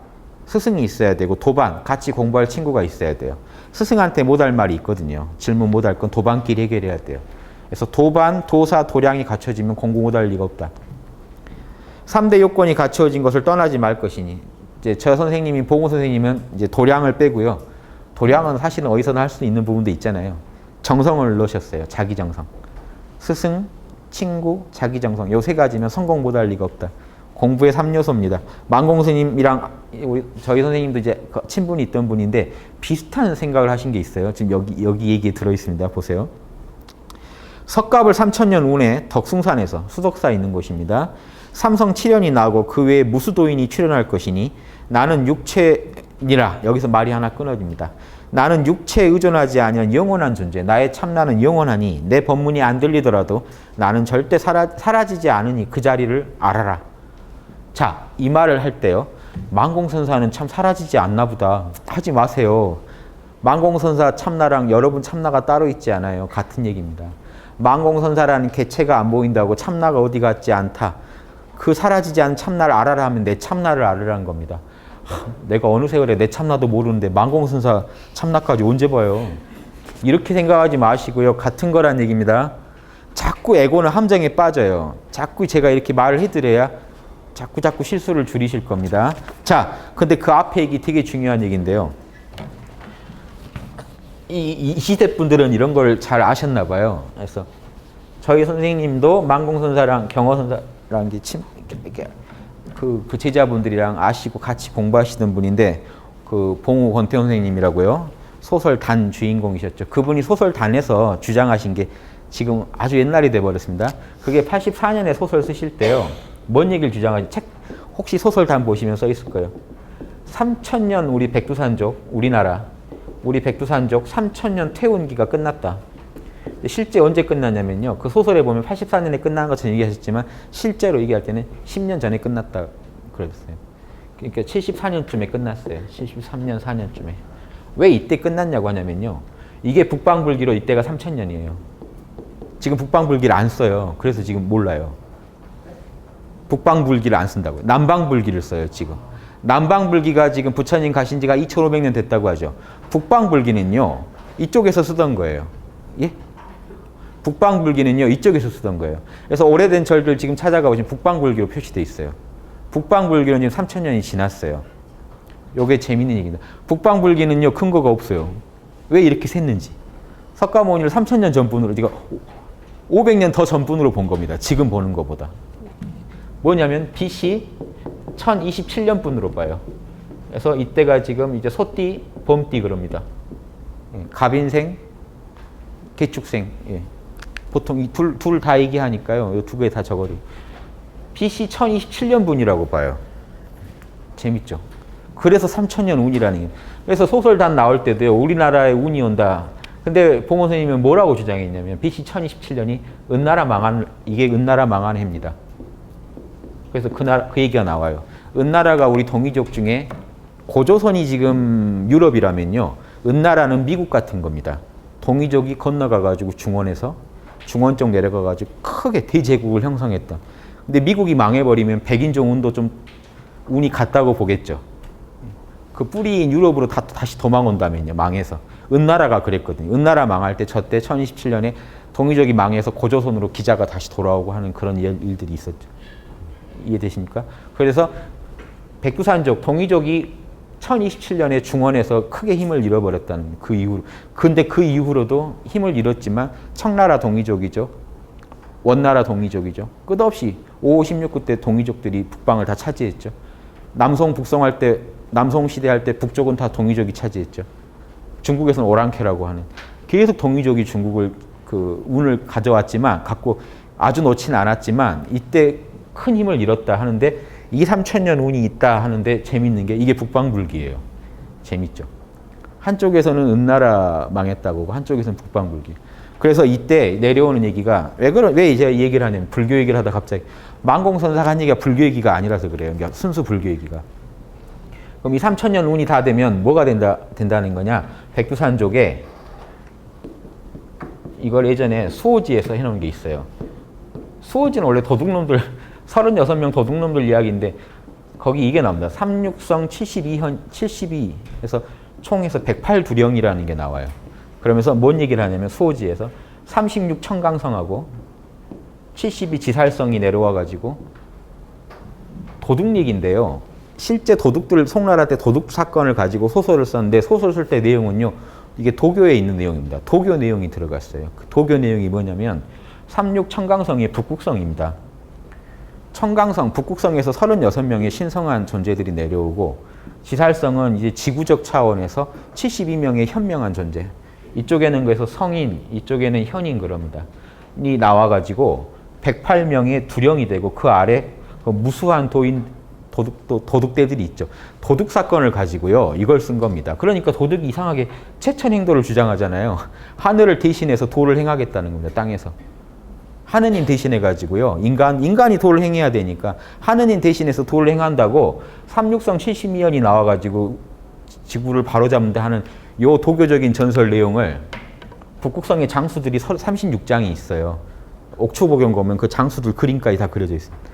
스승이 있어야 되고, 도반, 같이 공부할 친구가 있어야 돼요. 스승한테 못할 말이 있거든요. 질문 못할 건 도반끼리 해결해야 돼요. 그래서 도반, 도사, 도량이 갖춰지면 공부 못할 리가 없다. 3대 요건이 갖추어진 것을 떠나지 말 것이니, 이제 저 선생님이, 봉호 선생님은 이제 도량을 빼고요. 도량은 사실은 어디서나 할 수 있는 부분도 있잖아요. 정성을 넣으셨어요. 자기 정성. 스승, 친구, 자기 정성. 요 세 가지면 성공 못할 리가 없다. 공부의 3요소입니다. 만공스님이랑 저희 선생님도 이제 친분이 있던 분인데 비슷한 생각을 하신 게 있어요. 지금 여기 얘기에 들어있습니다. 보세요. 석갑을 3000년 운에 덕숭산에서 수덕사 있는 곳입니다. 삼성 7년이 나고 그 외에 무수도인이 출현할 것이니 나는 육체니라. 여기서 말이 하나 끊어집니다. 나는 육체에 의존하지 아니한 영원한 존재. 나의 참나는 영원하니 내 법문이 안 들리더라도 나는 절대 사라지지 않으니 그 자리를 알아라. 자, 이 말을 할 때요. 만공선사는 참 사라지지 않나 보다. 하지 마세요. 만공선사 참나랑 여러분 참나가 따로 있지 않아요. 같은 얘기입니다. 만공선사라는 개체가 안 보인다고 참나가 어디 갔지 않다. 그 사라지지 않은 참나를 알아라 하면 내 참나를 알으라는 겁니다. 내가 어느 세월에 내 참나도 모르는데 만공선사 참나까지 언제 봐요. 이렇게 생각하지 마시고요. 같은 거란 얘기입니다. 자꾸 에고는 함정에 빠져요. 자꾸 제가 이렇게 말을 해드려야 자꾸 실수를 줄이실 겁니다. 자, 근데 그 앞에 얘기 되게 중요한 얘기인데요. 이 시대 분들은 이런 걸 잘 아셨나 봐요. 그래서 저희 선생님도 만공선사랑 경어선사랑 그 제자분들이랑 아시고 같이 공부하시던 분인데 그 봉우 권태원 선생님이라고요. 소설 단 주인공이셨죠. 그분이 소설 단에서 주장하신 게 지금 아주 옛날이 돼버렸습니다. 그게 84년에 소설 쓰실 때요. 뭔 얘기를 주장하지? 책 혹시 소설 단 보시면 써 있을 거예요. 3000년 우리 백두산족, 우리 백두산족 3000년 퇴운기가 끝났다. 실제 언제 끝났냐면요. 그 소설에 보면 84년에 끝난 것처럼 얘기하셨지만 실제로 얘기할 때는 10년 전에 끝났다 그랬어요. 그러니까 74년쯤에 끝났어요. 73년, 4년쯤에. 왜 이때 끝났냐고 하냐면요. 이게 북방불기로 이때가 3000년이에요. 지금 북방불기를 안 써요. 그래서 지금 몰라요. 북방불기를 안 쓴다고요. 남방불기를 써요, 지금. 남방불기가 지금 부처님 가신 지가 2500년 됐다고 하죠. 북방불기는요, 이쪽에서 쓰던 거예요. 예? 북방불기는요, 이쪽에서 쓰던 거예요. 그래서 오래된 절들 지금 찾아가 보시면 북방불기로 표시되어 있어요. 북방불기는 지금 3000년이 지났어요. 요게 재밌는 얘기입니다. 북방불기는요, 근거가 없어요. 왜 이렇게 샜는지. 석가모니를 3000년 전분으로, 네가 500년 더 전분으로 본 겁니다. 지금 보는 것보다. 뭐냐면 BC 1027년분으로 봐요. 그래서 이때가 지금 이제 소띠, 범띠 그럽니다. 갑인생, 개축생. 예. 보통 이 둘 다 얘기하니까요. 이 두 개 다 적어요. BC 1027년분이라고 봐요. 재밌죠? 그래서 3000년 운이라는 게. 그래서 소설단 나올 때도요. 우리나라에 운이 온다. 근데 봉호 선생님은 뭐라고 주장했냐면 BC 1027년이 이게 은나라 망한 해입니다. 그래서 그 얘기가 나와요. 은나라가 우리 동이족 중에 고조선이 지금 유럽이라면요. 은나라는 미국 같은 겁니다. 동이족이 건너가가지고 중원 쪽 내려가가지고 크게 대제국을 형성했던. 근데 미국이 망해버리면 백인종 운도 좀 운이 갔다고 보겠죠. 그 뿌리인 유럽으로 다시 도망온다면요. 망해서. 은나라가 그랬거든요. 은나라 망할 때 저때 1027년에 동이족이 망해서 고조선으로 기자가 다시 돌아오고 하는 그런 일들이 있었죠. 이해되십니까? 그래서 백두산족, 동이족이 1027년에 중원에서 크게 힘을 잃어버렸다는 그 이후로. 근데 그 이후로도 힘을 잃었지만 청나라 동이족이죠. 원나라 동이족이죠. 끝없이 5, 16구 때 동이족들이 북방을 다 차지했죠. 남송 북송할 때, 남송 시대 할 때 북쪽은 다 동이족이 차지했죠. 중국에서는 오랑캐라고 하는. 계속 동이족이 중국을 그 운을 가져왔지만 갖고 아주 놓지는 않았지만 이때 큰 힘을 잃었다 하는데 2, 3천년 운이 있다 하는데 재밌는 게 이게 북방불기예요. 재밌죠. 한쪽에서는 은나라 망했다고 하고 한쪽에서는 북방불기. 그래서 이때 내려오는 얘기가 왜 이제 이 얘기를 하냐면 불교 얘기를 하다 갑자기 만공선사가 한 얘기가 불교 얘기가 아니라서 그래요. 그러니까 순수 불교 얘기가. 그럼 이 3천년 운이 다 되면 뭐가 된다는 거냐? 백두산족에 이걸 예전에 수호지에서 해놓은 게 있어요. 수호지는 원래 도둑놈들 36명 도둑놈들 이야기인데 거기 이게 나옵니다. 삼육성 72에서 총에서 108두령이라는 게 나와요. 그러면서 뭔 얘기를 하냐면 수호지에서 36 청강성하고 72 지살성이 내려와가지고 도둑 얘기인데요. 실제 도둑들 송나라 때 도둑 사건을 가지고 소설을 썼는데 소설 쓸 때 내용은요. 이게 도교에 있는 내용입니다. 도교 내용이 들어갔어요. 그 도교 내용이 뭐냐면 36 청강성이 북극성입니다. 청강성, 북극성에서 36명의 신성한 존재들이 내려오고 지살성은 이제 지구적 차원에서 72명의 현명한 존재. 이쪽에는 그래서 성인, 이쪽에는 현인 그럽니다. 이 나와가지고 108명의 두령이 되고 그 아래 무수한 도둑대들이 있죠. 도둑 사건을 가지고요. 이걸 쓴 겁니다. 그러니까 도둑이 이상하게 채천 행도를 주장하잖아요. 하늘을 대신해서 도를 행하겠다는 겁니다. 땅에서. 하느님 대신해 가지고요. 인간이 도를 행해야 되니까 하느님 대신해서 도를 행한다고 삼육성 72년이 나와 가지고 지구를 바로잡는다 하는 요 도교적인 전설 내용을 북극성의 장수들이 36장이 있어요. 옥초보경 보면 그 장수들 그림까지 다 그려져 있습니다.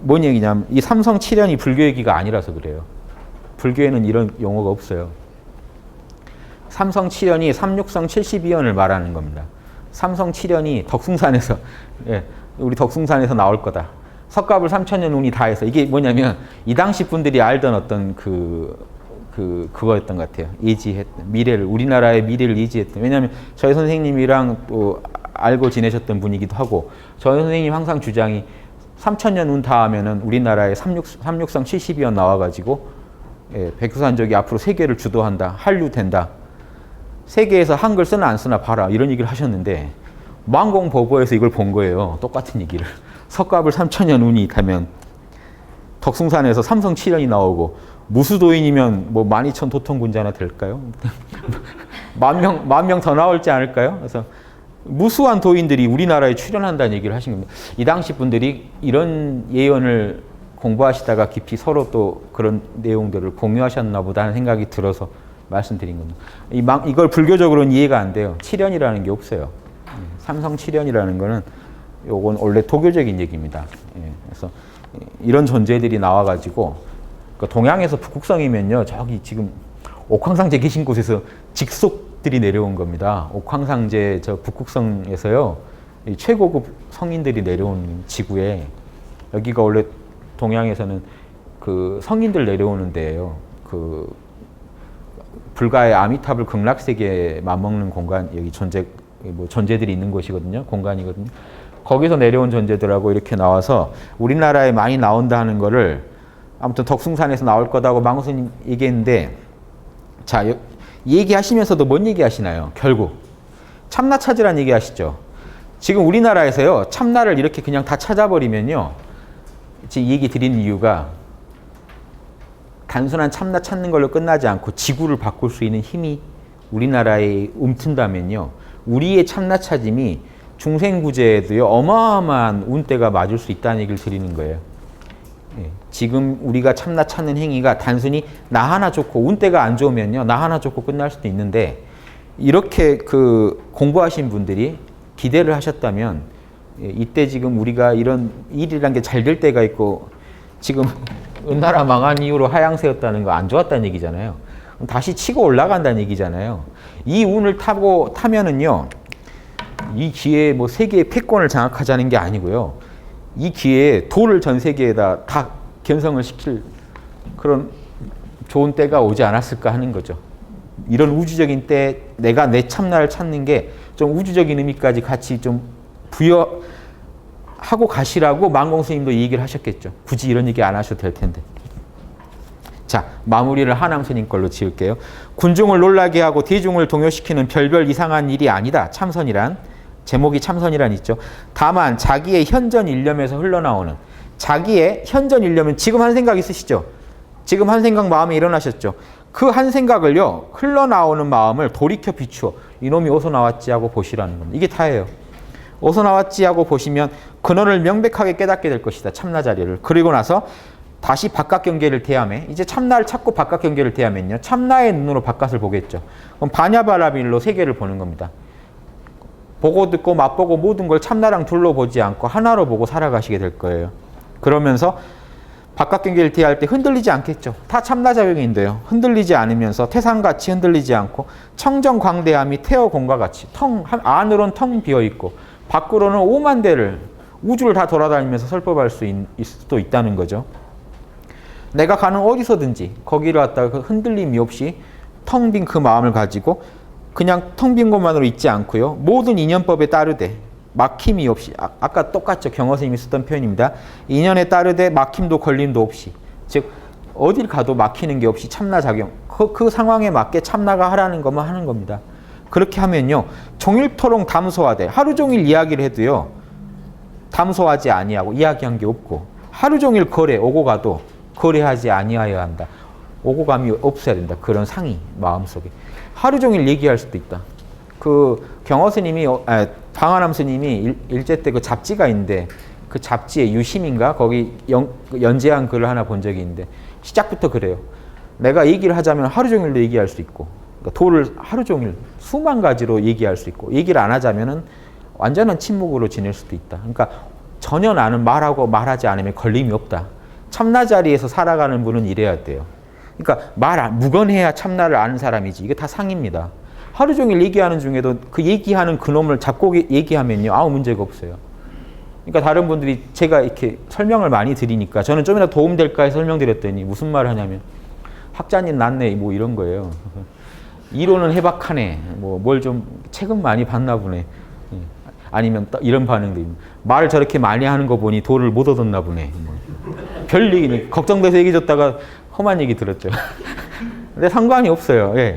뭔 얘기냐면 이 삼성 7연이 불교 얘기가 아니라서 그래요. 불교에는 이런 용어가 없어요. 삼성 7연이 삼육성 72연을 말하는 겁니다. 삼성 7연이 덕숭산에서 우리 덕숭산에서 나올 거다. 석가불 3천년 운이 다 해서 이게 뭐냐면 이 당시 분들이 알던 어떤 그거였던 것 같아요. 예지했던 미래를 우리나라의 미래를 예지했던. 왜냐하면 저희 선생님이랑 또 알고 지내셨던 분이기도 하고 저희 선생님 항상 주장이 3천년 운 다 하면은 우리나라에 삼육성 72연 나와가지고 백두산족이 앞으로 세계를 주도한다. 한류된다. 세계에서 한글 쓰나 안 쓰나 봐라. 이런 얘기를 하셨는데 만공보고에서 이걸 본 거예요. 똑같은 얘기를. 석가불 3천년 운이 타면 덕숭산에서 삼성 7연이 나오고 무수도인이면 뭐 12,000 도통군자나 될까요? 만 명 더 나올지 않을까요? 그래서 무수한 도인들이 우리나라에 출연한다는 얘기를 하신 겁니다. 이 당시 분들이 이런 예언을 공부하시다가 깊이 서로 또 그런 내용들을 공유하셨나 보다 하는 생각이 들어서 말씀드린 겁니다. 이걸 불교적으로는 이해가 안 돼요. 7연이라는 게 없어요. 삼성 7연이라는 거는 요건 원래 도교적인 얘기입니다. 그래서 이런 존재들이 나와가지고 동양에서 북극성이면요. 저기 지금 옥황상제 계신 곳에서 직속들이 내려온 겁니다. 옥황상제 저 북극성에서요. 최고급 성인들이 내려온 지구에 여기가 원래 동양에서는 그 성인들 내려오는 데예요. 그 불가의 아미타불 극락세계에 맞먹는 공간 여기 존재들이 있는 곳이거든요. 공간이거든요. 거기서 내려온 존재들하고 이렇게 나와서 우리나라에 많이 나온다는 거를 아무튼 덕숭산에서 나올 거다고 망우스님 얘기했는데 자 얘기하시면서도 뭔 얘기하시나요? 결국 참나 찾으란 얘기하시죠. 지금 우리나라에서요 참나를 이렇게 그냥 다 찾아버리면요 지금 얘기 드린 이유가 단순한 참나 찾는 걸로 끝나지 않고 지구를 바꿀 수 있는 힘이 우리나라에 움튼다면요 우리의 참나 찾음이 중생구제에도요 어마어마한 운대가 맞을 수 있다는 얘기를 드리는 거예요. 지금 우리가 참나 찾는 행위가 단순히 나 하나 좋고 운대가 안 좋으면요 나 하나 좋고 끝날 수도 있는데 이렇게 그 공부하신 분들이 기대를 하셨다면 이때 지금 우리가 이런 일이란 게 잘 될 때가 있고 지금 은나라 망한 이후로 하향세였다는 거 안 좋았다는 얘기잖아요. 다시 치고 올라간다는 얘기잖아요. 이 운을 타면은요 이 기회에 뭐 세계의 패권을 장악하자는 게 아니고요. 이 기회에 도를 전 세계에다 다 견성을 시킬 그런 좋은 때가 오지 않았을까 하는 거죠. 이런 우주적인 때 내가 내 참나를 찾는 게 좀 우주적인 의미까지 같이 좀 부여하고 가시라고 만공 스님도 이 얘기를 하셨겠죠. 굳이 이런 얘기 안 하셔도 될 텐데. 자, 마무리를 하남 스님 걸로 지을게요. 군중을 놀라게 하고 대중을 동요시키는 별별 이상한 일이 아니다. 참선이란. 제목이 참선이란 있죠. 다만 자기의 현전 일념에서 흘러나오는 자기의 현전 일념은 지금 한 생각 있으시죠? 지금 한 생각 마음에 일어나셨죠? 그 한 생각을요. 흘러나오는 마음을 돌이켜 비추어 이놈이 어디서 나왔지 하고 보시라는 겁니다. 이게 다예요. 어디서 나왔지 하고 보시면 근원을 명백하게 깨닫게 될 것이다. 참나 자리를. 그리고 나서 다시 바깥 경계를 대하며 이제 참나를 찾고 바깥 경계를 대하면요. 참나의 눈으로 바깥을 보겠죠. 그럼 반야바라밀로 세계를 보는 겁니다. 보고 듣고 맛보고 모든 걸 참나랑 둘러보지 않고 하나로 보고 살아가시게 될 거예요. 그러면서 바깥 경계를 대할 때 흔들리지 않겠죠. 다 참나 작용인데요. 흔들리지 않으면서 태산같이 흔들리지 않고 청정광대함이 태어공과 같이 안으로는 텅 비어있고 밖으로는 5만 대를 우주를 다 돌아다니면서 설법할 수도 있다는 거죠. 내가 가는 어디서든지 거기를 갖다가 흔들림이 없이 텅 빈 그 마음을 가지고 그냥 텅 빈 것만으로 있지 않고요. 모든 인연법에 따르되 막힘이 없이 아까 똑같죠. 경허스님이 쓰던 표현입니다. 인연에 따르되 막힘도 걸림도 없이 즉 어딜 가도 막히는 게 없이 참나 작용 그 상황에 맞게 참나가 하라는 것만 하는 겁니다. 그렇게 하면요. 종일토록 담소하되 하루 종일 이야기를 해도요. 담소하지 아니하고 이야기한 게 없고 하루 종일 거래 오고 가도 거래하지 아니하여야 한다. 오고 감이 없어야 된다. 그런 상이 마음속에. 하루 종일 얘기할 수도 있다. 그 경허스님이 방한함 스님이 일제 때 그 잡지가 있는데 그 잡지에 유심인가 거기 연재한 글을 하나 본 적이 있는데 시작부터 그래요. 내가 얘기를 하자면 하루 종일도 얘기할 수 있고 그러니까 도를 하루 종일 수만 가지로 얘기할 수 있고 얘기를 안 하자면은 완전한 침묵으로 지낼 수도 있다. 그러니까 전혀 나는 말하고 말하지 않으면 걸림이 없다. 참나 자리에서 살아가는 분은 이래야 돼요. 그러니까 무건해야 참나를 아는 사람이지. 이게 다 상입니다. 하루 종일 얘기하는 중에도 그 얘기하는 그놈을 잡고 얘기하면요. 아무 문제가 없어요. 그러니까 다른 분들이 제가 이렇게 설명을 많이 드리니까 저는 좀이라도 도움될까 해서 설명드렸더니 무슨 말을 하냐면 학자님 낫네 뭐 이런 거예요. 이론은 해박하네. 뭐 뭘 좀 책은 많이 봤나 보네. 아니면 이런 반응도 있고 말을 저렇게 많이 하는 거 보니 도를 못 얻었나 보네. 별 얘기는 걱정돼서 얘기 줬다가 험한 얘기 들었죠. 근데 상관이 없어요. 예.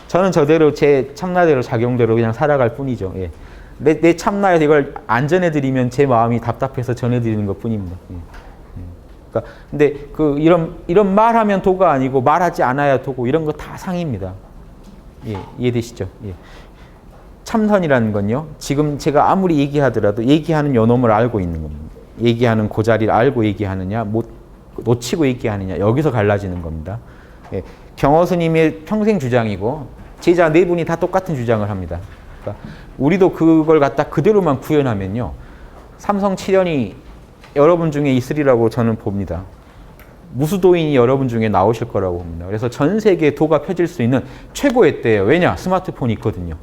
저는 저대로 제 참나대로 작용대로 그냥 살아갈 뿐이죠. 예. 내 참나에서 이걸 안 전해드리면 제 마음이 답답해서 전해드리는 것 뿐입니다. 예. 그러니까 근데 이런 말하면 도가 아니고 말하지 않아야 도고 이런 거 다 상입니다. 예. 이해되시죠? 예. 참선이라는 건요. 지금 제가 아무리 얘기하더라도 얘기하는 요놈을 알고 있는 겁니다. 얘기하는 그 자리를 알고 얘기하느냐, 놓치고 얘기하느냐 여기서 갈라지는 겁니다. 예. 경허스님의 평생 주장이고 제자 네 분이 다 똑같은 주장을 합니다. 그러니까 우리도 그걸 갖다 그대로만 구현하면요. 삼성 7년이 여러분 중에 있으리라고 저는 봅니다. 무수도인이 여러분 중에 나오실 거라고 봅니다. 그래서 전 세계에 도가 펴질 수 있는 최고의 때예요. 왜냐? 스마트폰이 있거든요.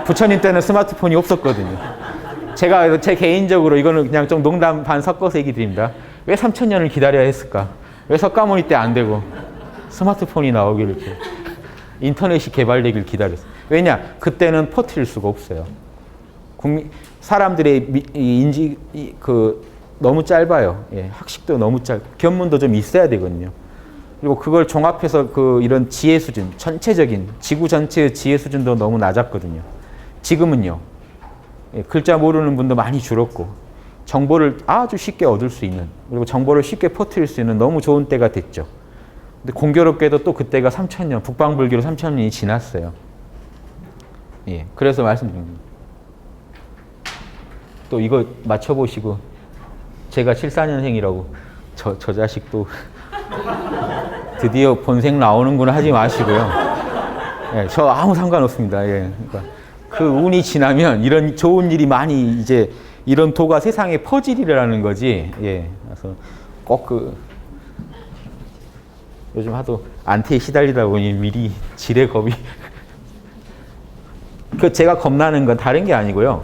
부처님 때는 스마트폰이 없었거든요. 제가 제 개인적으로 이거는 그냥 좀 농담 반 섞어서 얘기 드립니다. 왜 3000년을 기다려야 했을까? 왜 석가모니 때 안 되고 스마트폰이 나오기를 인터넷이 개발되길 기다렸어요. 왜냐? 그때는 퍼뜨릴 수가 없어요. 사람들의 인지 너무 짧아요. 예, 학식도 너무 견문도 좀 있어야 되거든요. 그리고 그걸 종합해서 이런 지혜 수준, 전체적인 지구 전체의 지혜 수준도 너무 낮았거든요. 지금은요. 예, 글자 모르는 분도 많이 줄었고 정보를 아주 쉽게 얻을 수 있는 그리고 정보를 쉽게 퍼뜨릴 수 있는 너무 좋은 때가 됐죠. 근데 공교롭게도 또 그때가 3000년, 북방불교로 3000년이 지났어요. 예, 그래서 말씀드립니다. 또 이거 맞춰보시고 제가 74년생이라고 저 자식도 드디어 본생 나오는구나 하지 마시고요. 예, 저 아무 상관없습니다. 예, 그러니까 그 운이 지나면 이런 좋은 일이 많이 이제 이런 도가 세상에 퍼지리라는 거지. 예, 그래서 꼭 요즘 하도 안티에 시달리다 보니 미리 지레 겁이 제가 겁나는 건 다른 게 아니고요.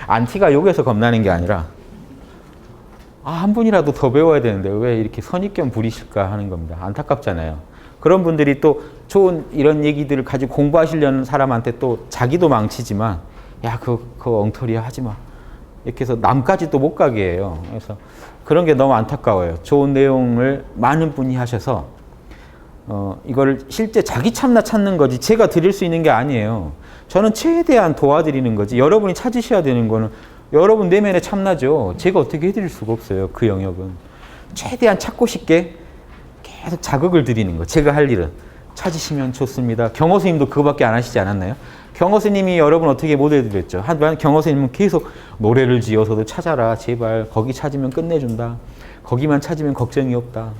안티가 욕해서 겁나는 게 아니라 한 분이라도 더 배워야 되는데 왜 이렇게 선입견 부리실까 하는 겁니다. 안타깝잖아요. 그런 분들이 또 좋은 이런 얘기들을 가지고 공부하시려는 사람한테 또 자기도 망치지만 야, 그거 엉터리야 하지 마. 이렇게 해서 남까지 또 못 가게 해요. 그래서 그런 게 너무 안타까워요. 좋은 내용을 많은 분이 하셔서 이걸 실제 자기 참나 찾는 거지 제가 드릴 수 있는 게 아니에요. 저는 최대한 도와드리는 거지. 여러분이 찾으셔야 되는 거는 여러분 내면의 참나죠. 제가 어떻게 해드릴 수가 없어요. 그 영역은. 최대한 찾고 싶게 계속 자극을 드리는 거. 제가 할 일은. 찾으시면 좋습니다. 경호 스님도 그거밖에 안 하시지 않았나요? 경호 스님이 여러분 어떻게 못 해드렸죠? 하지만 경호 스님은 계속 노래를 지어서도 찾아라. 제발 거기 찾으면 끝내준다. 거기만 찾으면 걱정이 없다.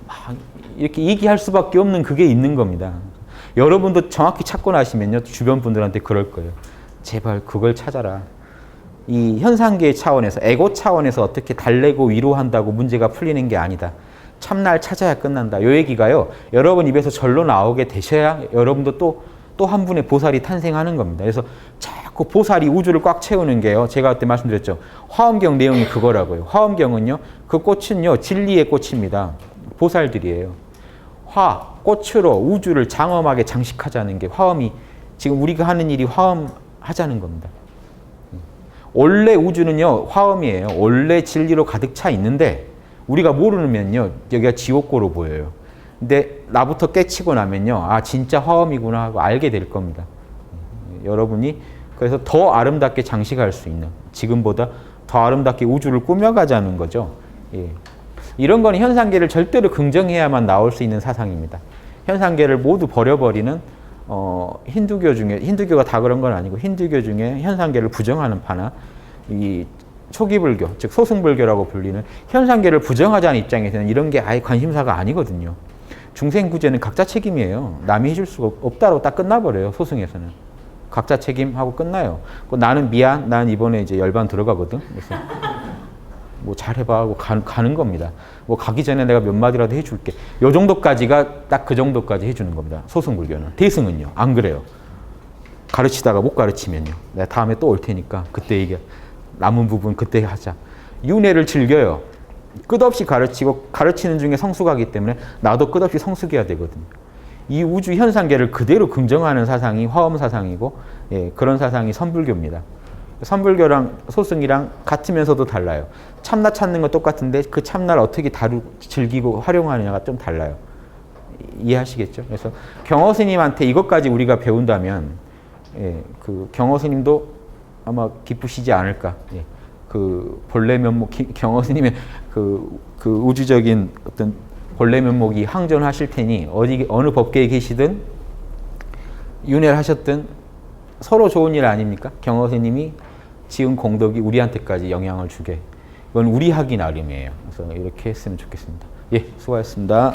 막 이렇게 얘기할 수밖에 없는 그게 있는 겁니다. 여러분도 정확히 찾고 나시면요. 주변 분들한테 그럴 거예요. 제발 그걸 찾아라. 이 현상계 차원에서 에고 차원에서 어떻게 달래고 위로한다고 문제가 풀리는 게 아니다. 참나를 찾아야 끝난다. 이 얘기가요. 여러분 입에서 절로 나오게 되셔야 여러분도 또 한 분의 보살이 탄생하는 겁니다. 그래서 자꾸 보살이 우주를 꽉 채우는 게요. 제가 그때 말씀드렸죠. 화엄경 내용이 그거라고요. 화엄경은요. 그 꽃은요. 진리의 꽃입니다. 보살들이에요. 꽃으로 우주를 장엄하게 장식하자는 게 화엄이 지금 우리가 하는 일이 화엄하자는 겁니다. 원래 우주는요. 화엄이에요. 원래 진리로 가득 차 있는데 우리가 모르면요. 여기가 지옥고로 보여요. 근데 나부터 깨치고 나면요. 진짜 화엄이구나 하고 알게 될 겁니다. 여러분이 그래서 더 아름답게 장식할 수 있는 지금보다 더 아름답게 우주를 꾸며가자는 거죠. 예. 이런 건 현상계를 절대로 긍정해야만 나올 수 있는 사상입니다. 현상계를 모두 버려버리는 힌두교 중에 힌두교가 다 그런 건 아니고 힌두교 중에 현상계를 부정하는 파나 이 초기 불교, 즉 소승불교라고 불리는 현상계를 부정하자는 입장에서는 이런 게 아예 관심사가 아니거든요. 중생구제는 각자 책임이에요. 남이 해줄 수가 없다로 딱 끝나버려요. 소승에서는. 각자 책임하고 끝나요. 나는 미안, 난 이번에 이제 열반 들어가거든. 그래서 뭐 잘해봐 하고 가는 겁니다. 뭐 가기 전에 내가 몇 마디라도 해줄게. 요 정도까지가 딱 그 정도까지 해주는 겁니다. 소승불교는. 대승은요. 안 그래요. 가르치다가 못 가르치면요. 내가 다음에 또 올 테니까 그때 얘기 남은 부분 그때 하자. 윤회를 즐겨요. 끝없이 가르치고 가르치는 중에 성숙하기 때문에 나도 끝없이 성숙해야 되거든요. 이 우주 현상계를 그대로 긍정하는 사상이 화엄 사상이고 그런 사상이 선불교입니다. 선불교랑 소승이랑 같으면서도 달라요. 참나 찾는 건 똑같은데 그 참나를 어떻게 즐기고 활용하느냐가 좀 달라요. 이해하시겠죠? 그래서 경호 스님한테 이것까지 우리가 배운다면 그 경호 스님도 아마 기쁘시지 않을까. 그 본래 면목 경호 스님의 그 우주적인 어떤 본래 면목이 항존하실 테니 어느 법계에 계시든 윤회를 하셨든 서로 좋은 일 아닙니까? 경호 스님이 지은 공덕이 우리한테까지 영향을 주게. 이건 우리 하기 나름이에요. 그래서 이렇게 했으면 좋겠습니다. 예, 수고하셨습니다.